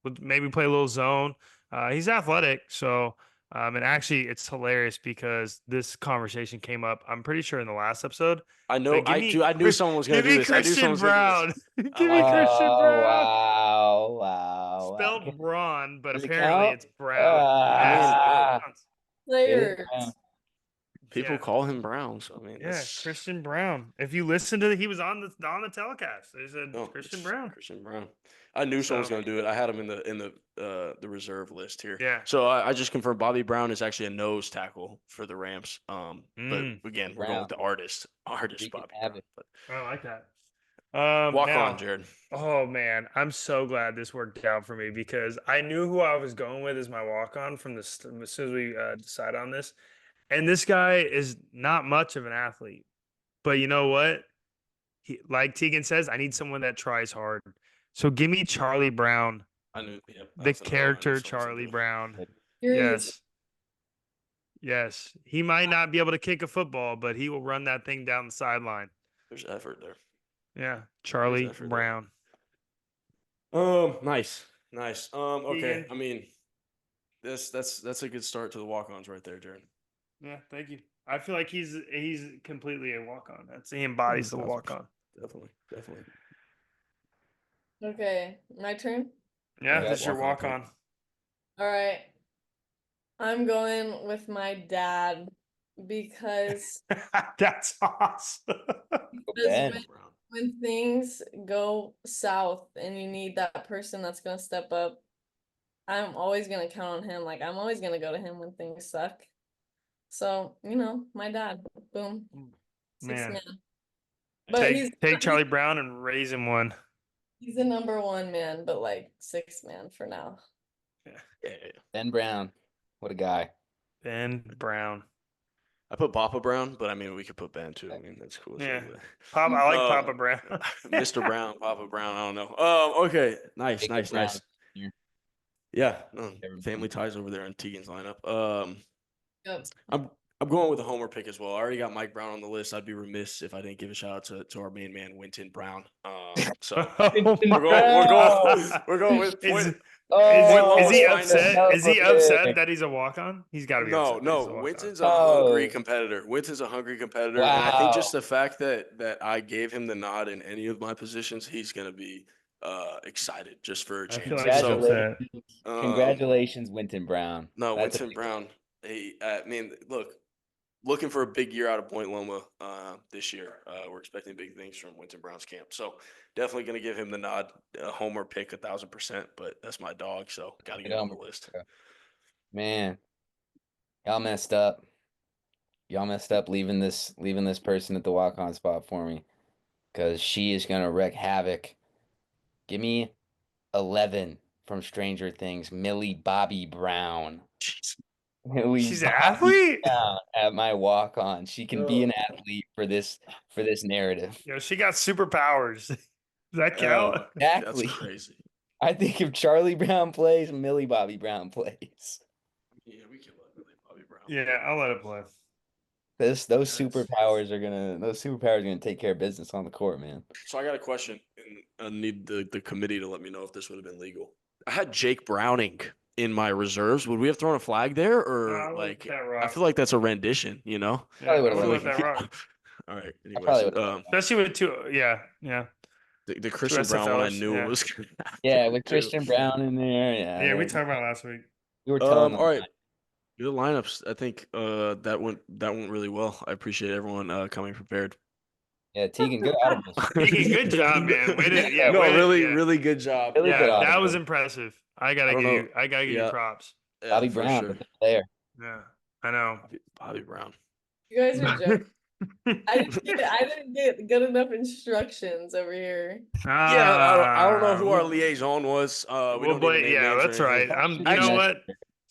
Speaker 3: we'll maybe play a little zone. He's athletic, so and actually it's hilarious because this conversation came up. I'm pretty sure in the last episode.
Speaker 1: I know.
Speaker 3: But give me
Speaker 1: I knew someone was going to
Speaker 3: Give
Speaker 1: do
Speaker 3: me
Speaker 1: this. I knew someone
Speaker 3: Christian
Speaker 1: was going to do
Speaker 3: Brown.
Speaker 1: this.
Speaker 3: Give
Speaker 1: I
Speaker 3: me
Speaker 1: like it.
Speaker 3: Christian Brown.
Speaker 4: Wow.
Speaker 3: Spelled Braun, but
Speaker 4: Does it
Speaker 3: apparently
Speaker 4: count?
Speaker 3: it's Brown. Yes,
Speaker 4: Ah.
Speaker 3: it counts.
Speaker 2: Players.
Speaker 1: People
Speaker 3: Yeah.
Speaker 1: call him Brown, so I mean,
Speaker 3: Yeah,
Speaker 1: that's
Speaker 3: Christian Brown. If you listen to he was on the telecast. They said
Speaker 1: no,
Speaker 3: Christian
Speaker 1: it's
Speaker 3: Brown.
Speaker 1: Christian Brown. I knew someone was
Speaker 3: So-
Speaker 1: going to do it. I had him in the reserve list here.
Speaker 3: Yeah.
Speaker 1: So I just confirmed Bobby Brown is actually a nose tackle for the Rams. But again, we're going
Speaker 4: Brown.
Speaker 1: with the artist
Speaker 4: We can
Speaker 1: Bobby
Speaker 4: have
Speaker 1: Brown.
Speaker 4: it.
Speaker 1: But
Speaker 3: I like that.
Speaker 1: walk
Speaker 3: Now,
Speaker 1: on, Jared.
Speaker 3: oh man, I'm so glad this worked out for me because I knew who I was going with as my walk on from as soon as we decide on this. And this guy is not much of an athlete, but you know what? Like Teagan says, I need someone that tries hard. So give me Charlie Brown,
Speaker 1: I knew. Yep,
Speaker 3: the
Speaker 1: that's another one I knew
Speaker 3: character
Speaker 1: someone was
Speaker 3: Charlie
Speaker 1: gonna do.
Speaker 3: Brown.
Speaker 2: Serious.
Speaker 3: Yes. He might not be able to kick a football, but he will run that thing down the sideline.
Speaker 1: There's effort there.
Speaker 3: Yeah, Charlie
Speaker 1: effort there.
Speaker 3: Brown.
Speaker 1: Nice. Okay.
Speaker 3: Teagan?
Speaker 1: I mean, that's a good start to the walk-ons right there, Jared.
Speaker 3: Yeah, thank you. I feel like he's completely a walk on. He embodies the walk on.
Speaker 1: Definitely.
Speaker 2: Okay, my turn.
Speaker 3: Yeah,
Speaker 1: Yeah,
Speaker 3: that's your walk
Speaker 1: walk-on
Speaker 3: on.
Speaker 1: pick.
Speaker 2: All right. I'm going with my dad because
Speaker 3: That's awesome.
Speaker 4: Ben.
Speaker 2: when things go south and you need that person that's gonna step up, I'm always gonna count on him. Like I'm always gonna go to him when things suck. So, my dad. Boom. Sixth
Speaker 3: Man,
Speaker 2: man. But
Speaker 3: take Charlie Brown and raise him one.
Speaker 2: he's the number one man, but like sixth man for now.
Speaker 1: Yeah.
Speaker 4: Ben Brown. What a guy.
Speaker 3: Ben Brown.
Speaker 1: I put Papa Brown, but I mean we could put Ben too. I mean that's cool.
Speaker 3: Yeah.
Speaker 1: So,
Speaker 3: Papa, I like Papa Brown.
Speaker 1: Mr. Brown, Papa Brown. I don't know. Okay, nice.
Speaker 4: Jacob Brown.
Speaker 1: Yeah, family ties over there in Teagan's lineup.
Speaker 2: Yep.
Speaker 1: I'm going with a homer pick as well. I already got Mike Brown on the list. I'd be remiss if I didn't give a shout out to our main man, Winton Brown. So we're going with point.
Speaker 3: Is he
Speaker 1: Almost
Speaker 3: upset? Is he upset that he's a walk-on? He's got to be upset.
Speaker 1: No. Winton's a hungry competitor. Winton's a hungry competitor, and I think just the fact that I gave him the nod in any of my positions, he's gonna be excited just for a chance.
Speaker 3: Congratulations,
Speaker 4: Congratulations, Winton Brown.
Speaker 1: No, Winton Brown. Looking for a big year out of Point Loma this year. We're expecting big things from Winton Brown's camp. So definitely going to give him the nod. Homer pick 1,000%, but that's my dog, so got to get on the list.
Speaker 4: Man, y'all messed up. Y'all messed up leaving this person at the walk-on spot for me, because she is going to wreak havoc. Give me 11 from Stranger Things, Millie Bobby Brown.
Speaker 1: Jeez.
Speaker 3: She's an athlete
Speaker 4: at my walk on. She can be an athlete for this narrative.
Speaker 3: She got superpowers. Does that count?
Speaker 4: Exactly.
Speaker 1: That's crazy.
Speaker 4: I think if Charlie Brown plays, Millie Bobby Brown plays.
Speaker 1: Yeah, we can let Millie Bobby Brown.
Speaker 3: Yeah, I'll let it play.
Speaker 4: Those superpowers are gonna take care of business on the court, man.
Speaker 1: So I got a question, and I need the committee to let me know if this would have been legal. I had Jake Browning in my reserves. Would we have thrown a flag there, or I feel like that's a rendition,
Speaker 3: Yeah,
Speaker 4: Probably would have
Speaker 3: let that rock.
Speaker 1: All right. Anyways,
Speaker 3: especially with two. Yeah.
Speaker 1: the Christian Brown one I knew it was.
Speaker 4: Yeah, with Christian Brown in there.
Speaker 3: Yeah, we talked about it last week.
Speaker 4: We were telling them.
Speaker 1: All right. Good lineups. I think that went really well. I appreciate everyone coming prepared.
Speaker 4: Yeah, Teagan, good audibles.
Speaker 3: Teagan, good job, man.
Speaker 1: Really good job.
Speaker 4: Really good
Speaker 3: that
Speaker 4: audibles.
Speaker 3: was impressive. I gotta give you props.
Speaker 1: Yeah,
Speaker 4: Bobby
Speaker 1: for
Speaker 4: Brown,
Speaker 1: sure.
Speaker 4: there.
Speaker 3: Yeah, I know.
Speaker 1: Bobby Brown.
Speaker 2: You guys are joking. I didn't get good enough instructions over here.
Speaker 1: I don't know who our liaison was.
Speaker 3: That's right. You know what?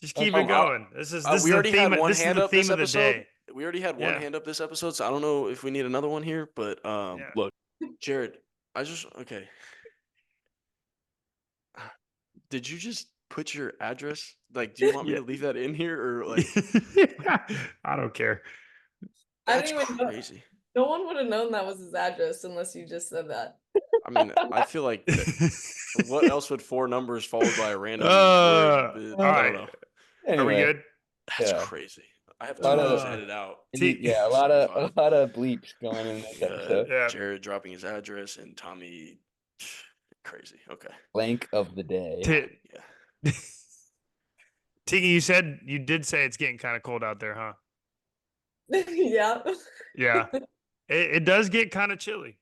Speaker 3: Just keep it going. This is the theme. This is the theme of the day.
Speaker 1: We already had one hand up this episode, so I don't know if we need another one here. But look, Jared, okay. Did you just put your address? Like, do you want me to leave that in here, or like?
Speaker 3: I don't care.
Speaker 1: That's
Speaker 2: I didn't even
Speaker 1: crazy.
Speaker 2: No one would have known that was his address unless you just said that.
Speaker 1: I mean, I feel like what else would 4 numbers followed by a random
Speaker 3: all
Speaker 1: word?
Speaker 3: right.
Speaker 4: Anyway,
Speaker 3: are we good?
Speaker 1: That's crazy. I have to edit out.
Speaker 4: Yeah, a lot of bleeps going in this episode.
Speaker 3: Yeah.
Speaker 1: Jared dropping his address and Tommy, crazy. Okay.
Speaker 4: Blank of the day.
Speaker 1: Yeah.
Speaker 3: Teagan, you did say it's getting kind of cold out there, huh?
Speaker 2: Yeah.
Speaker 3: Yeah. It does get kind of chilly.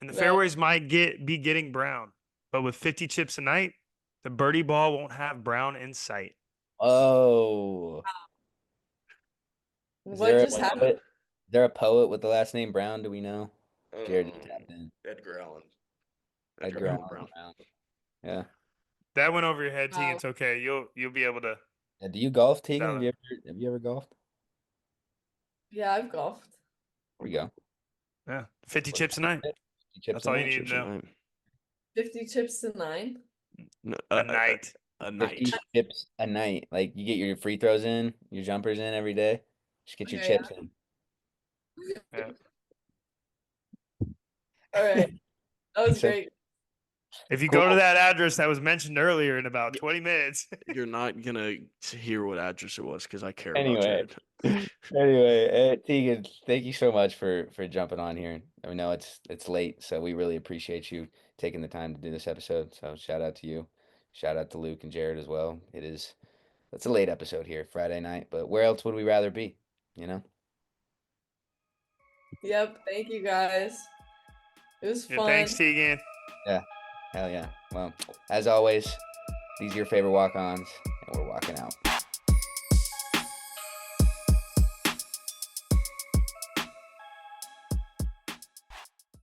Speaker 3: And the fairways might be getting brown. But with 50 chips a night, the birdie ball won't have brown in sight.
Speaker 4: Oh.
Speaker 2: What just happened?
Speaker 4: Is there a poet with the last name Brown? Do we know? Jared just tapped in.
Speaker 1: Edgar Allan.
Speaker 4: Edgar Allan Brown. Yeah.
Speaker 3: That went over your head, Teagan. It's okay. You'll be able to.
Speaker 4: Yeah, do you golf, Teagan? Have you ever golfed?
Speaker 2: Yeah, I've golfed.
Speaker 4: There we go.
Speaker 3: Yeah. 50 chips a night. That's all you need to know.
Speaker 2: 50 chips to 9?
Speaker 1: No,
Speaker 3: a night.
Speaker 1: A night.
Speaker 4: 50 chips a night. Like you get your free throws in, your jumpers in every day. Just get your chips in.
Speaker 3: Yeah.
Speaker 2: All right. That was great.
Speaker 3: If you go to that address that was mentioned earlier in about 20 minutes.
Speaker 1: You're not going to hear what address it was because I care
Speaker 4: about
Speaker 1: Jared.
Speaker 4: Anyway, Teagan, thank you so much for jumping on here. I know it's late, so we really appreciate you taking the time to do this episode. So shout out to you. Shout out to Luke and Jared as well. It is That's a late episode here, Friday night. But where else would we rather be? You know?
Speaker 2: Yep. Thank you guys. It was
Speaker 3: Yeah,
Speaker 2: fun.
Speaker 3: thanks, Teagan.
Speaker 4: Yeah. Hell yeah. Well, as always, these are your favorite walk-ons, and we're walking out.